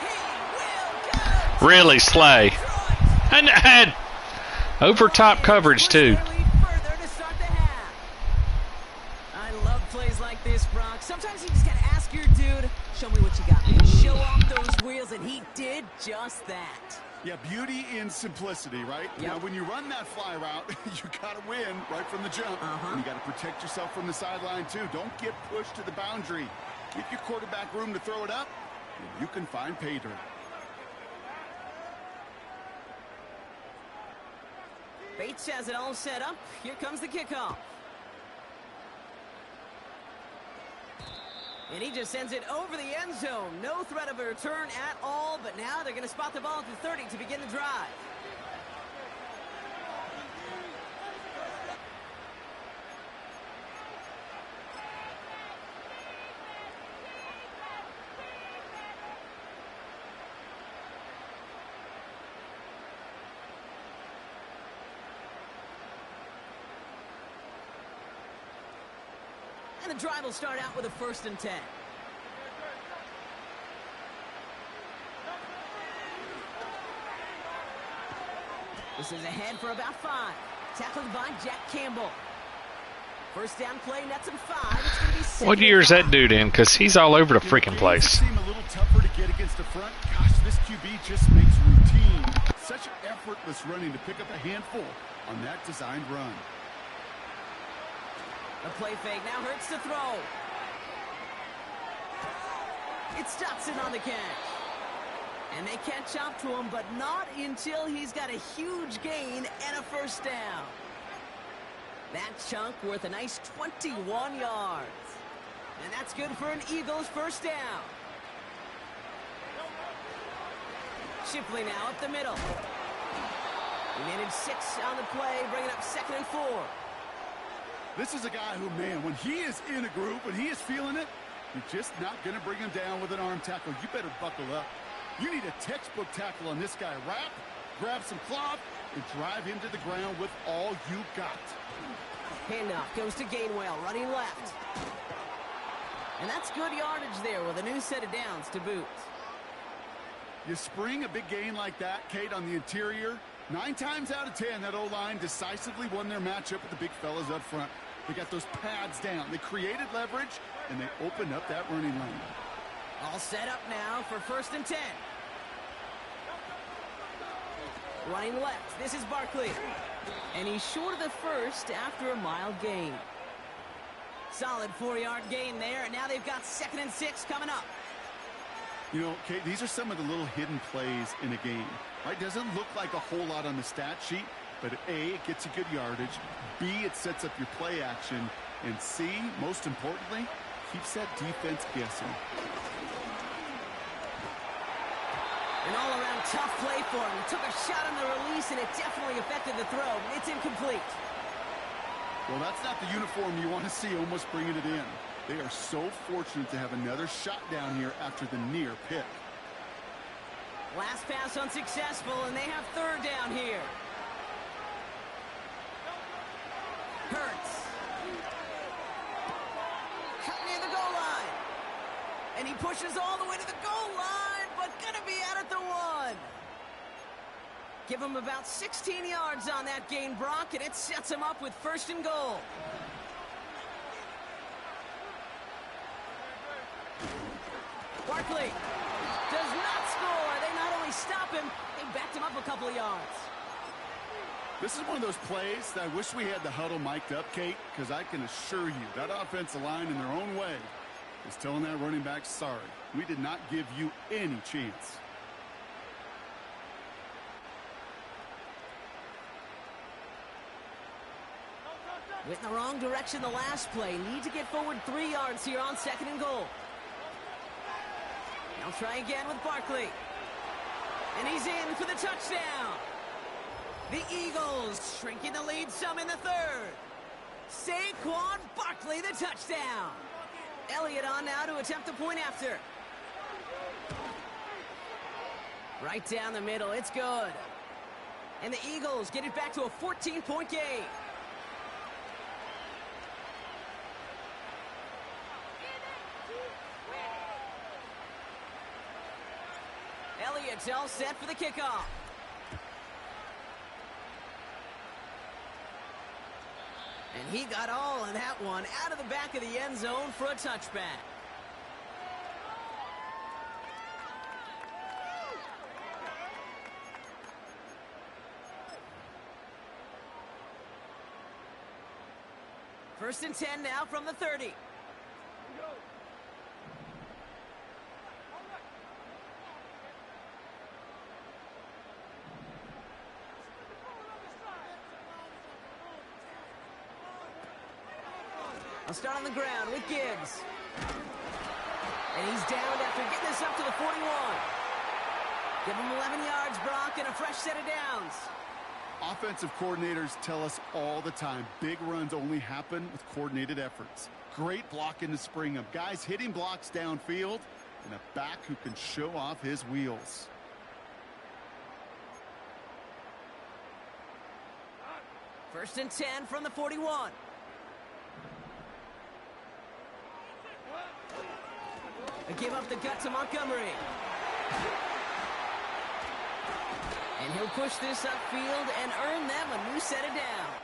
[SPEAKER 1] He will go.
[SPEAKER 2] Really, Slay. And over top coverage, too.
[SPEAKER 1] Further to start the half. I love plays like this, Brock. Sometimes you just gotta ask your dude, show me what you got, man. Show off those wheels, and he did just that.
[SPEAKER 3] Yeah, beauty in simplicity, right?
[SPEAKER 1] Yep.
[SPEAKER 3] Now, when you run that fly route, you got to win right from the jump. And you got to protect yourself from the sideline, too. Don't get pushed to the boundary. Give your quarterback room to throw it up, and you can find pay dirt.
[SPEAKER 1] Bates has it all set up. Here comes the kickoff. And he just sends it over the end zone. No threat of a return at all, but now they're going to spot the ball at the 30 to begin the drive. And the drive will start out with a 1st and 10. This is ahead for about 5. Tackled by Jack Campbell. 1st down play, nets him 5. It's going to be 6.
[SPEAKER 2] What year is that dude in? Because he's all over the freaking place.
[SPEAKER 3] Seem a little tougher to get against the front. Gosh, this QB just makes routine such effortless running to pick up a handful on that designed run.
[SPEAKER 1] A play fake now Hurts to throw. It's Dotson on the catch. And they catch up to him, but not until he's got a huge gain and a 1st down. That chunk worth a nice 21 yards. And that's good for an Eagles 1st down. Shipley now up the middle. He managed 6 on the play, bringing up 2nd and 4.
[SPEAKER 3] This is a guy who, man, when he is in a group and he is feeling it, you're just not going to bring him down with an arm tackle. You better buckle up. You need a textbook tackle on this guy. Wrap, grab some cloth, and drive him to the ground with all you got.
[SPEAKER 1] Handoff goes to Gainwell, running left. And that's good yardage there with a new set of downs to boot.
[SPEAKER 3] You spring a big gain like that, Kate, on the interior. 9 times out of 10, that O-line decisively won their matchup with the big fellas up front. They got those pads down. They created leverage, and they opened up that running lane.
[SPEAKER 1] All set up now for 1st and 10. Running left, this is Barkley. And he's short of the 1st after a mild gain. Solid 4-yard gain there, and now they've got 2nd and 6 coming up.
[SPEAKER 3] You know, Kate, these are some of the little hidden plays in a game. Right? Doesn't look like a whole lot on the stat sheet, but A, it gets you good yardage. B, it sets up your play action. And C, most importantly, keeps that defense guessing.
[SPEAKER 1] An all-around tough play for him. He took a shot on the release, and it definitely affected the throw. It's incomplete.
[SPEAKER 3] Well, that's not the uniform you want to see almost bringing it in. They are so fortunate to have another shot down here after the near pick.
[SPEAKER 1] Last pass unsuccessful, and they have third down here. Hurts. Near the goal line. And he pushes all the way to the goal line, but gonna be out at the 1. Give him about 16 yards on that gain, Brock, and it sets him up with 1st and goal. Barkley does not score. They not only stop him, they backed him up a couple of yards.
[SPEAKER 3] This is one of those plays that I wish we had the huddle mic'd up, Kate, because I can assure you that offensive line in their own way is telling that running back, sorry, we did not give you any chance.
[SPEAKER 1] Went in the wrong direction the last play. Need to get forward 3 yards here on 2nd and goal. Now try again with Barkley. And he's in for the touchdown. The Eagles shrinking the lead some in the 3rd. Saquon Barkley, the touchdown. Elliott on now to attempt the point after. Right down the middle, it's good. And the Eagles get it back to a 14-point game. Elliott's all set for the kickoff. And he got all of that one out of the back of the end zone for a touchback. First and 10 now from the 30. I'll start on the ground with Gibbs. And he's downed after getting this up to the 41. Give him 11 yards, Brock, and a fresh set of downs.
[SPEAKER 3] Offensive coordinators tell us all the time, big runs only happen with coordinated efforts. Great blocking to spring them. Guys hitting blocks downfield, and a back who can show off his wheels.
[SPEAKER 1] First and 10 from the 41. Give up the gut to Montgomery. And he'll push this upfield and earn them a new set of downs.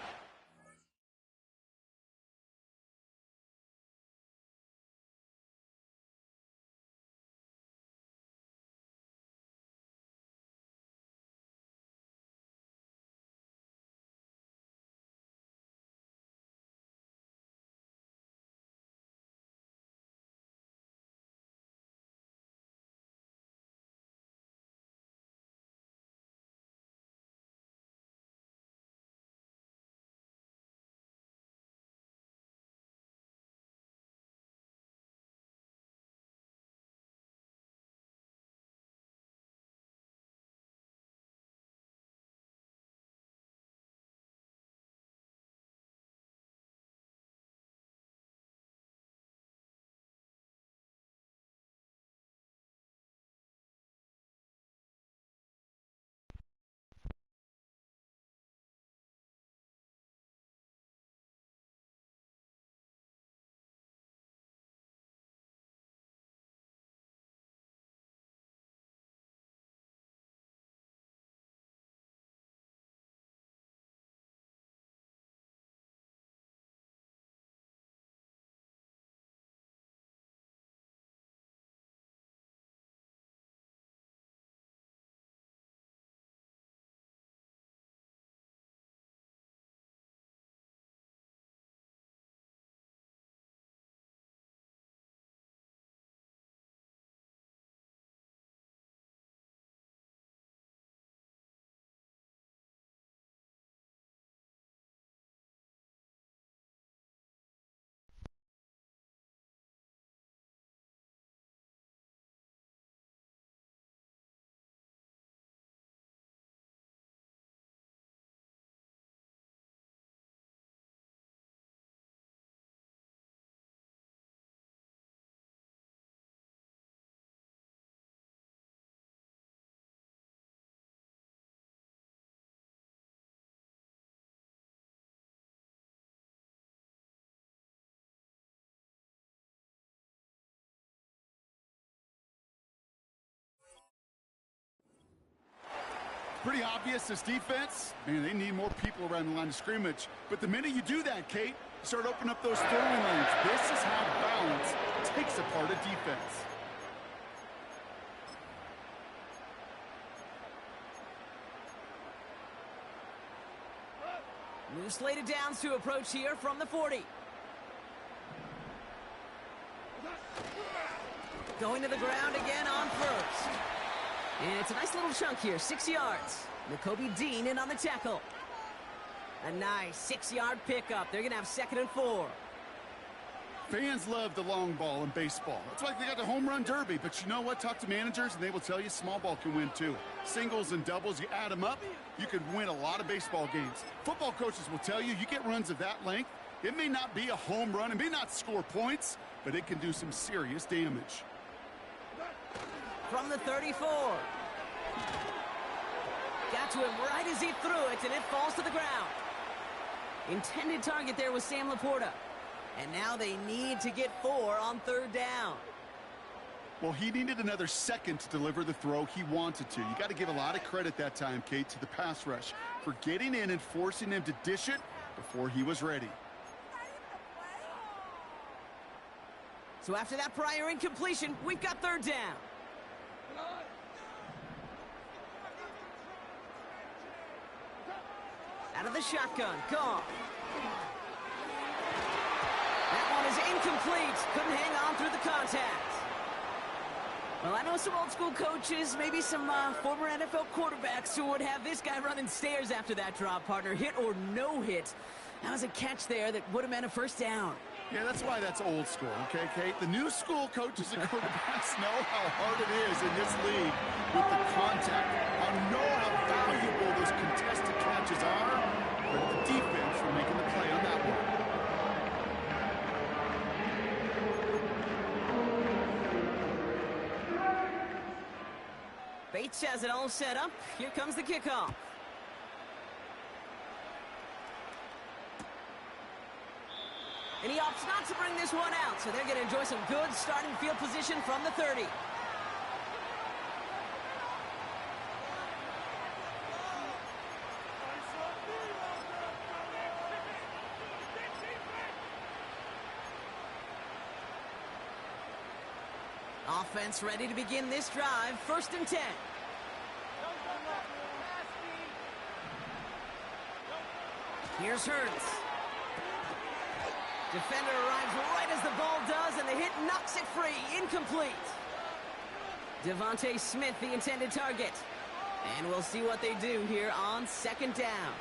[SPEAKER 3] Pretty obvious, this defense, man, they need more people around the line of scrimmage. But the minute you do that, Kate, you start opening up those throwing lanes. This is how balance takes apart a defense.
[SPEAKER 1] New slated downs to approach here from the 40. Going to the ground again on first. And it's a nice little chunk here, 6 yards. Nakobe Dean in on the tackle. A nice 6-yard pickup. They're going to have 2nd and 4.
[SPEAKER 3] Fans love the long ball in baseball. That's why they got the home run derby. But you know what? Talk to managers and they will tell you small ball can win too. Singles and doubles, you add them up, you could win a lot of baseball games. Football coaches will tell you get runs of that length. It may not be a home run, it may not score points, but it can do some serious damage.
[SPEAKER 1] From the 34. Got to him right as he threw it, and it falls to the ground. Intended target there was Sam Laporta. And now they need to get 4 on 3rd down.
[SPEAKER 3] Well, he needed another second to deliver the throw he wanted to. You got to give a lot of credit that time, Kate, to the pass rush for getting in and forcing him to dish it before he was ready.
[SPEAKER 1] So after that prior incompletion, we've got 3rd down. Out of the shotgun, Goff. That one is incomplete. Couldn't hang on through the contact. Well, I know some old school coaches, maybe some former NFL quarterbacks who would have this guy running stairs after that drop, partner. Hit or no hit. That was a catch there that would have meant a 1st down.
[SPEAKER 3] Yeah, that's why that's old school, okay, Kate? The new school coaches and quarterbacks know how hard it is in this league with the contact. I know how valuable those contested catches are, but the defense for making the play on that one.
[SPEAKER 1] Bates has it all set up. Here comes the kickoff. And he opts not to bring this one out, so they're going to enjoy some good starting field position from the 30. Offense ready to begin this drive. 1st and 10. Here's Hurts. Defender arrives right as the ball does, and the hit knocks it free. Incomplete. Devontae Smith, the intended target. And we'll see what they do here on 2nd down.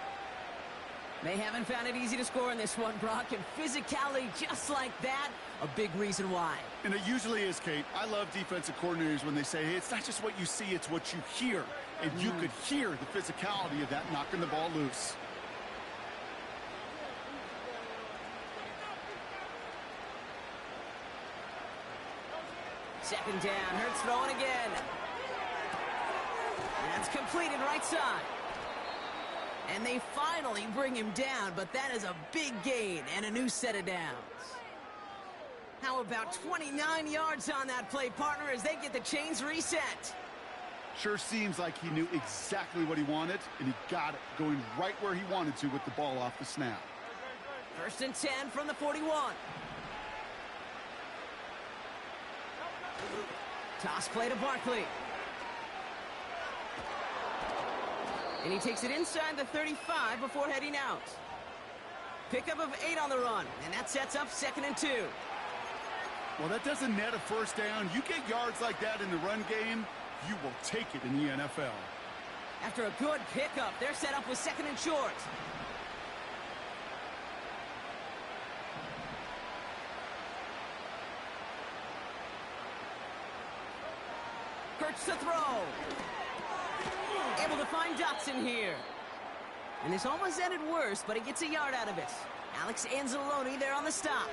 [SPEAKER 1] They haven't found it easy to score in this one, Brock, and physicality just like that, a big reason why.
[SPEAKER 3] And it usually is, Kate. I love defensive coordinators when they say, hey, it's not just what you see, it's what you hear. And you could hear the physicality of that knocking the ball loose.
[SPEAKER 1] Second down, Hurts throwing again. That's completed right side. And they finally bring him down, but that is a big gain and a new set of downs. How about 29 yards on that play, partner, as they get the chains reset?
[SPEAKER 3] Sure seems like he knew exactly what he wanted, and he got it, going right where he wanted to with the ball off the snap.
[SPEAKER 1] 1st and 10 from the 41. Toss play to Barkley. And he takes it inside the 35 before heading out. Pickup of 8 on the run, and that sets up 2nd and 2.
[SPEAKER 3] Well, that doesn't net a 1st down. You get yards like that in the run game, you will take it in the NFL.
[SPEAKER 1] After a good pickup, they're set up with 2nd and short. Hurts to throw. Able to find Dotson here. And this almost ended worse, but he gets a yard out of it. Alex Anzalone there on the stop.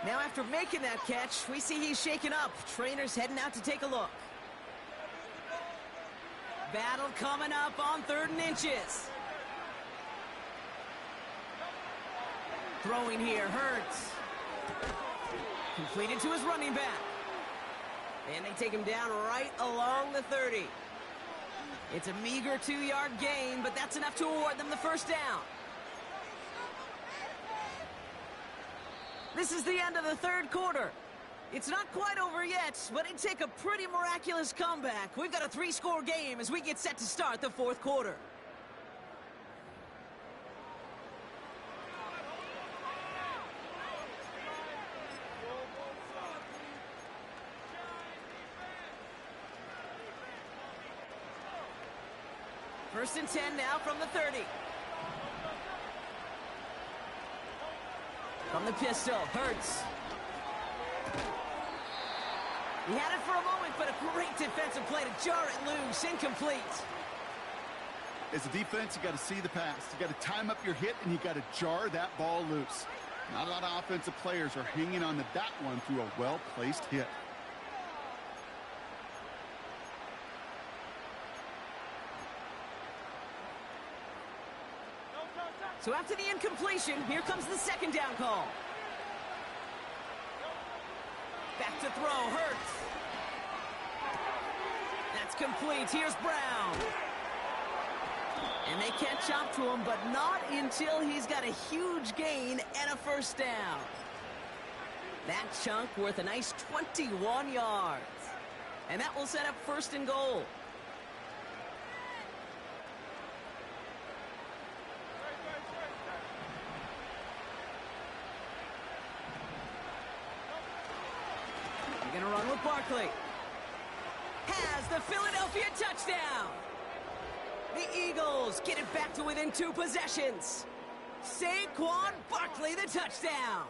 [SPEAKER 1] Now after making that catch, we see he's shaken up. Trainers heading out to take a look. Battle coming up on 3rd and inches. Throwing here, Hurts. Completed to his running back. And they take him down right along the 30. It's a meager 2-yard gain, but that's enough to award them the first down. This is the end of the third quarter. It's not quite over yet, but it'd take a pretty miraculous comeback. We've got a 3-score game as we get set to start the fourth quarter. First and 10 now from the 30. From the pistol, Hurts. He had it for a moment, but a great defensive play to jar it loose. Incomplete.
[SPEAKER 3] As a defense, you got to see the pass. You got to time up your hit, and you got to jar that ball loose. Not a lot of offensive players are hanging on to that one through a well-placed hit.
[SPEAKER 1] So after the incompletion, here comes the second down call. Back to throw, Hurts. That's complete. Here's Brown. And they catch up to him, but not until he's got a huge gain and a first down. That chunk worth a nice 21 yards. And that will set up first and goal. Gonna run with Barkley. Has the Philadelphia touchdown. The Eagles get it back to within 2 possessions. Saquon Barkley, the touchdown.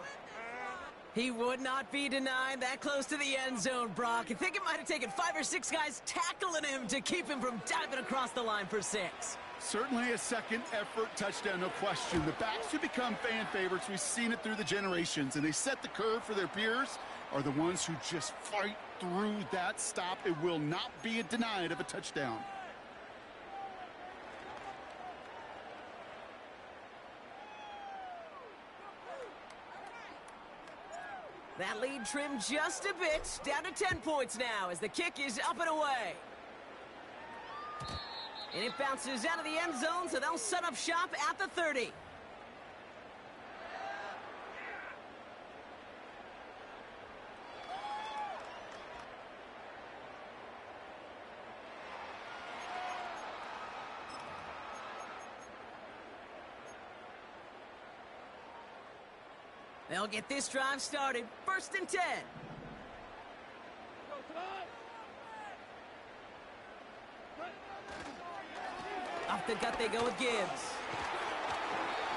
[SPEAKER 1] He would not be denied that close to the end zone, Brock. I think it might have taken 5 or 6 guys tackling him to keep him from diving across the line for 6.
[SPEAKER 3] Certainly a second-effort touchdown, no question. The backs who become fan favorites, we've seen it through the generations, and they set the curve for their peers, are the ones who just fight through that stop. It will not be denied of a touchdown.
[SPEAKER 1] That lead trimmed just a bit, down to 10 points now as the kick is up and away. And it bounces out of the end zone, so they'll set up shop at the 30. They'll get this drive started. First and 10. Off the gut they go with Gibbs.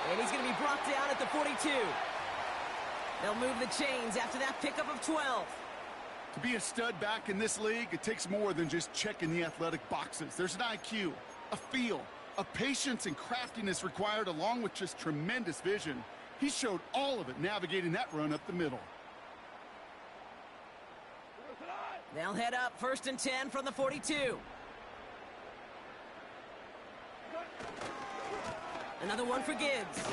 [SPEAKER 1] And he's going to be brought down at the 42. They'll move the chains after that pickup of 12.
[SPEAKER 3] To be a stud back in this league, it takes more than just checking the athletic boxes. There's an IQ, a feel, a patience and craftiness required along with just tremendous vision. He showed all of it navigating that run up the middle.
[SPEAKER 1] They'll head up first and 10 from the 42. Another one for Gibbs.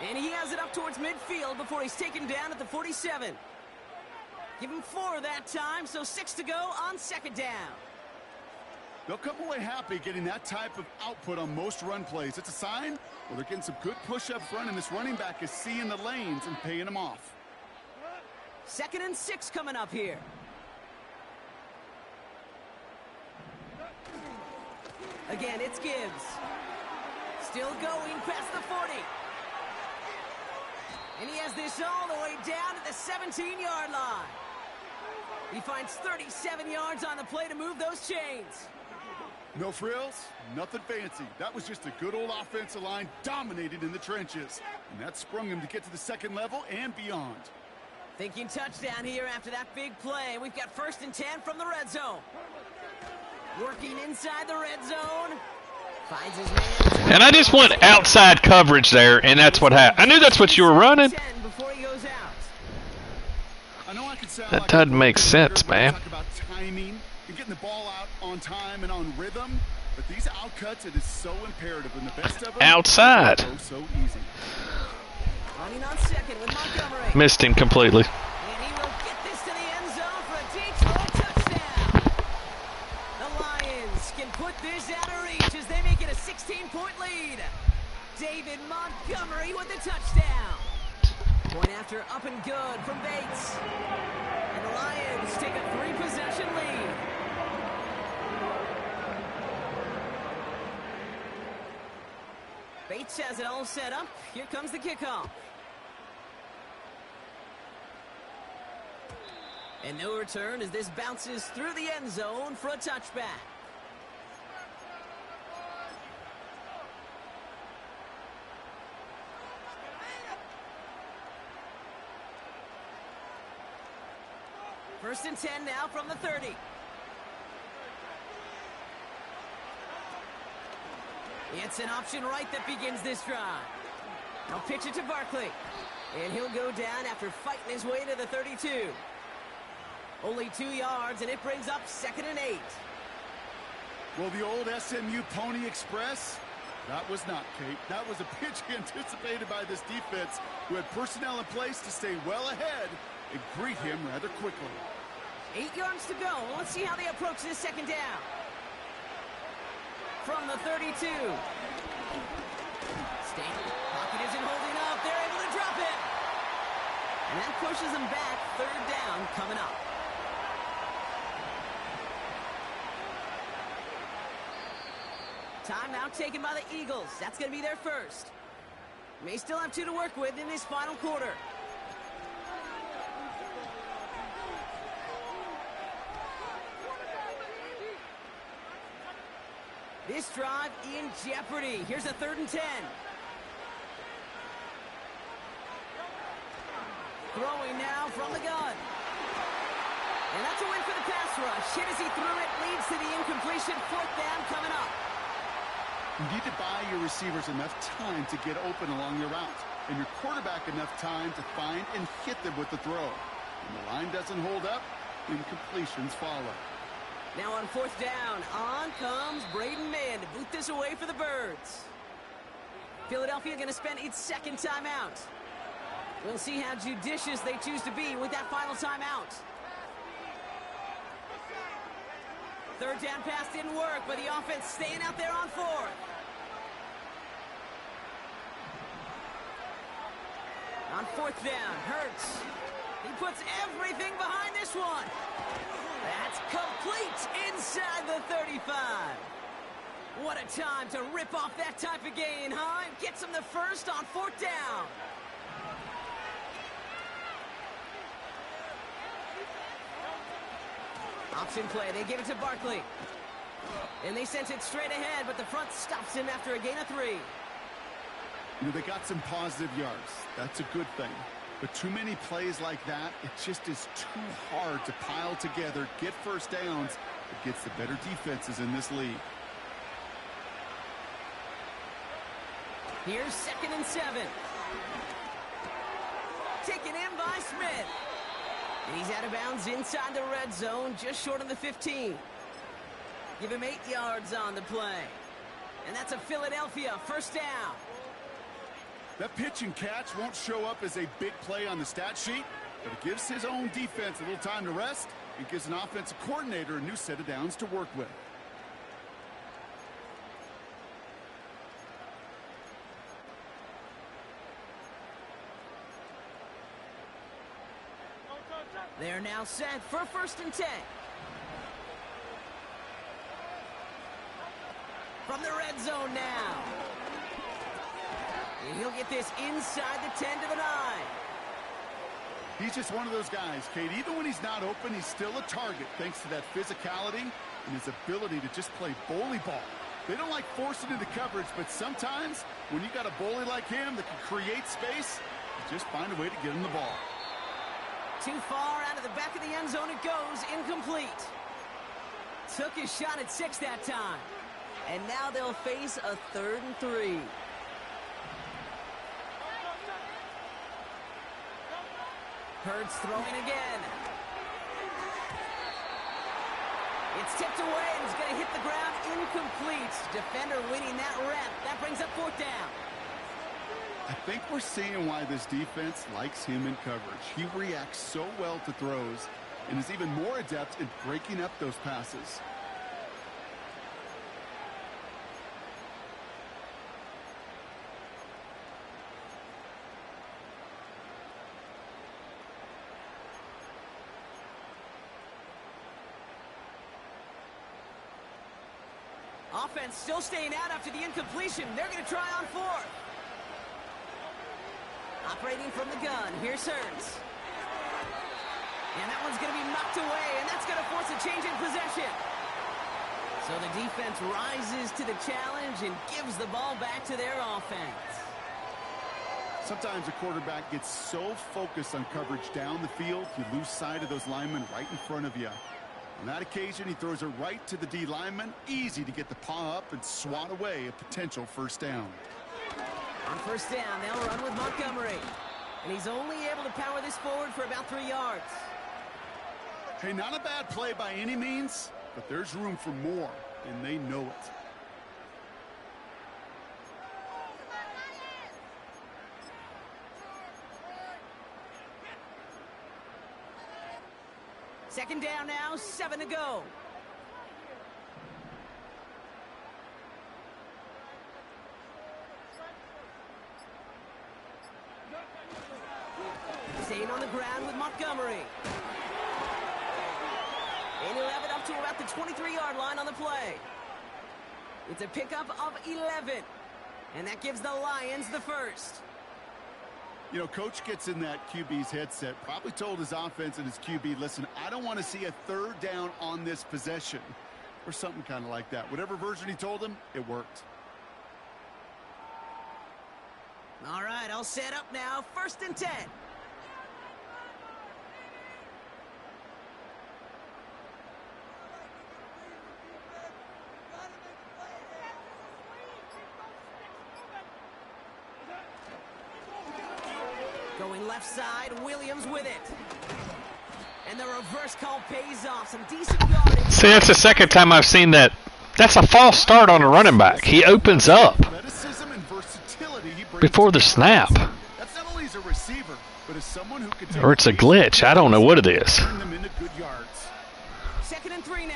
[SPEAKER 1] And he has it up towards midfield before he's taken down at the 47. Give him 4 that time, so 6 to go on second down.
[SPEAKER 3] They'll come away happy getting that type of output on most run plays. It's a sign, well, they're getting some good push up front, and this running back is seeing the lanes and paying them off.
[SPEAKER 1] Second and 6 coming up here. Again, it's Gibbs. Still going past the 40. And he has this all the way down to the 17-yard line. He finds 37 yards on the play to move those chains.
[SPEAKER 3] No frills, nothing fancy. That was just a good old offensive line dominated in the trenches. And that sprung him to get to the second level and beyond.
[SPEAKER 1] Thinking touchdown here after that big play. We've got first and 10 from the red zone. Working inside the red zone. Finds his man.
[SPEAKER 2] And I just went outside coverage there, and that's what happened. I knew that's what you were running.
[SPEAKER 1] Before he goes out.
[SPEAKER 3] I know I could sound
[SPEAKER 2] That
[SPEAKER 3] like
[SPEAKER 2] doesn't make sense, man.
[SPEAKER 3] Talk about timing and getting the ball out on time and on rhythm, but these outcuts, it is so imperative, and the best of them
[SPEAKER 2] Outside.
[SPEAKER 3] go so easy.
[SPEAKER 1] Running on second with Montgomery.
[SPEAKER 2] Missed him completely.
[SPEAKER 1] And he will get this to the end zone for a deep throw touchdown. The Lions can put 3-point lead. David Montgomery with the touchdown. Point after up and good from Bates. And the Lions take a 3-possession lead. Bates has it all set up. Here comes the kickoff. And no return as this bounces through the end zone for a touchback. First and 10 now from the 30. It's an option right that begins this drive. They'll pitch it to Barkley. And he'll go down after fighting his way to the 32. Only 2 yards, and it brings up 2nd and 8.
[SPEAKER 3] Well, the old SMU Pony Express, that was not, Kate. That was a pitch anticipated by this defense, who had personnel in place to stay well ahead and greet him rather quickly.
[SPEAKER 1] 8 yards to go. Let's see how they approach this second down. From the 32. State pocket isn't holding up. They're able to drop it. And that pushes them back. 3rd down coming up. Timeout taken by the Eagles. That's going to be their first. May still have 2 to work with in this final quarter. This drive in jeopardy. Here's a 3rd and 10. Throwing now from the gun. And that's a win for the pass rush. Hit as he threw it, leads to the incompletion. 4th down coming up.
[SPEAKER 3] You need to buy your receivers enough time to get open along your route, and your quarterback enough time to find and hit them with the throw. When the line doesn't hold up, incompletions follow.
[SPEAKER 1] Now on 4th down, on comes Braden Mann to boot this away for the Birds. Philadelphia going to spend its 2nd timeout. We'll see how judicious they choose to be with that final timeout. 3rd down pass didn't work, but the offense staying out there on 4th. On 4th down, Hurts. He puts everything behind this one. That's complete inside the 35. What a time to rip off that type of gain, huh? Gets him the first on 4th down. Option play, they give it to Barkley. And they sent it straight ahead, but the front stops him after a gain of 3.
[SPEAKER 3] You know, they got some positive yards. That's a good thing. But too many plays like that, it just is too hard to pile together, get first downs against the better defenses in this league.
[SPEAKER 1] Here's 2nd and 7. Taken in by Smith. And he's out of bounds inside the red zone, just short of the 15. Give him 8 yards on the play. And that's a Philadelphia 1st down.
[SPEAKER 3] That pitch and catch won't show up as a big play on the stat sheet, but it gives his own defense a little time to rest and gives an offensive coordinator a new set of downs to work with.
[SPEAKER 1] They're now set for 1st and 10. From the red zone now. And he'll get this inside the 10 to the 9.
[SPEAKER 3] He's just one of those guys, Kate. Even when he's not open, he's still a target thanks to that physicality and his ability to just play bully ball. They don't like forcing into coverage, but sometimes when you got a bully like him that can create space, you just find a way to get him the ball.
[SPEAKER 1] Too far out of the back of the end zone it goes, incomplete. Took his shot at 6 that time. And now they'll face a 3rd and 3. Hurts throwing again. It's tipped away and it's going to hit the ground incomplete. Defender winning that rep. That brings up 4th down.
[SPEAKER 3] I think we're seeing why this defense likes him in coverage. He reacts so well to throws and is even more adept at breaking up those passes.
[SPEAKER 1] Offense still staying out after the incompletion. They're going to try on fourth. Operating from the gun, here's Hurts. And that one's going to be knocked away, and that's going to force a change in possession. So the defense rises to the challenge and gives the ball back to their offense.
[SPEAKER 3] Sometimes a quarterback gets so focused on coverage down the field, you lose sight of those linemen right in front of you. On that occasion, he throws it right to the D lineman. Easy to get the paw up and swat away a potential first down.
[SPEAKER 1] On first down, they'll run with Montgomery. And he's only able to power this forward for about 3 yards.
[SPEAKER 3] Hey, not a bad play by any means, but there's room for more, and they know it.
[SPEAKER 1] Second down now, 7 to go. Staying on the ground with Montgomery. And he'll have it up to about the 23-yard line on the play. It's a pickup of 11. And that gives the Lions the first.
[SPEAKER 3] You know, coach gets in that QB's headset, probably told his offense and his QB, listen, I don't want to see a third down on this possession. Or something kind of like that. Whatever version he told him, it worked.
[SPEAKER 1] All right, I'll set up now. 1st and 10. Going left side, Williams with it. And the reverse call pays off. Some decent yardage.
[SPEAKER 2] See, that's the second time I've seen that. That's a false start on a running back. He opens up before the snap.
[SPEAKER 3] That's not only as a receiver, but as someone who can
[SPEAKER 2] Or it's a glitch. I don't know what it is.
[SPEAKER 3] turn them into good yards.
[SPEAKER 1] 2nd and 3 now.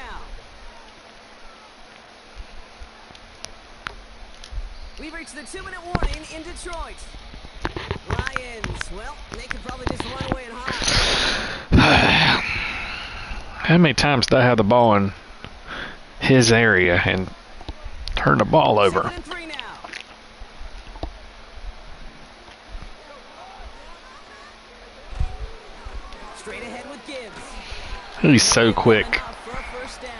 [SPEAKER 1] We've reached the 2-minute warning in Detroit. Lions, well, they could probably just run away and hide.
[SPEAKER 2] How many times did I have the ball in his area and turn the ball over?
[SPEAKER 1] 2nd and 3 now. Straight ahead with Gibbs.
[SPEAKER 2] He's so quick.
[SPEAKER 1] For a first down.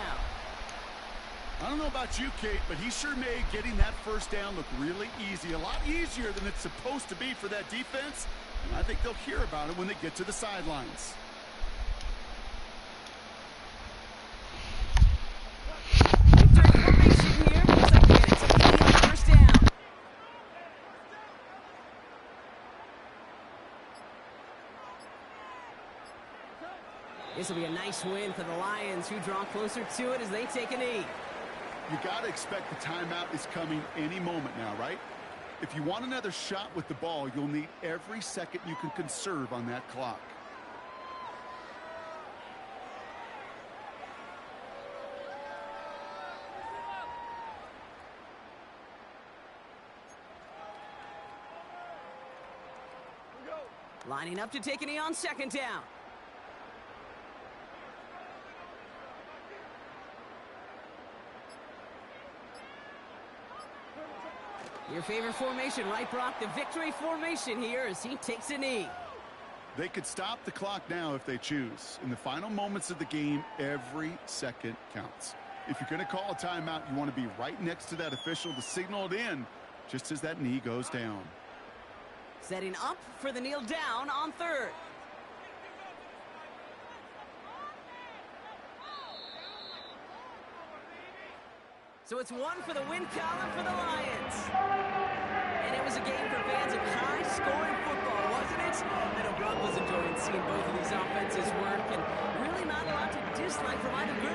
[SPEAKER 3] I don't know about you, Kate, but he sure made getting that first down look really easy. A lot easier than it's supposed to be for that defense. And I think they'll hear about it when they get to the sidelines.
[SPEAKER 1] Victory formation here. Looks like they're going to take it on first down. This will be a nice win for the Lions, who draw closer to it as they take a knee.
[SPEAKER 3] You got to expect the timeout is coming any moment now, right? If you want another shot with the ball, you'll need every second you can conserve on that clock.
[SPEAKER 1] Lining up to take a knee on 2nd down. Your favorite formation, right, Brock? The victory formation here as he takes a knee.
[SPEAKER 3] They could stop the clock now if they choose. In the final moments of the game, every second counts. If you're going to call a timeout, you want to be right next to that official to signal it in just as that knee goes down.
[SPEAKER 1] Setting up for the kneel down on 3rd. So it's 1 for the win column for the Lions. And it was a game for fans of high-scoring football, wasn't it? I know Brock was enjoying seeing both of these offenses work, and really not a lot to dislike from either group.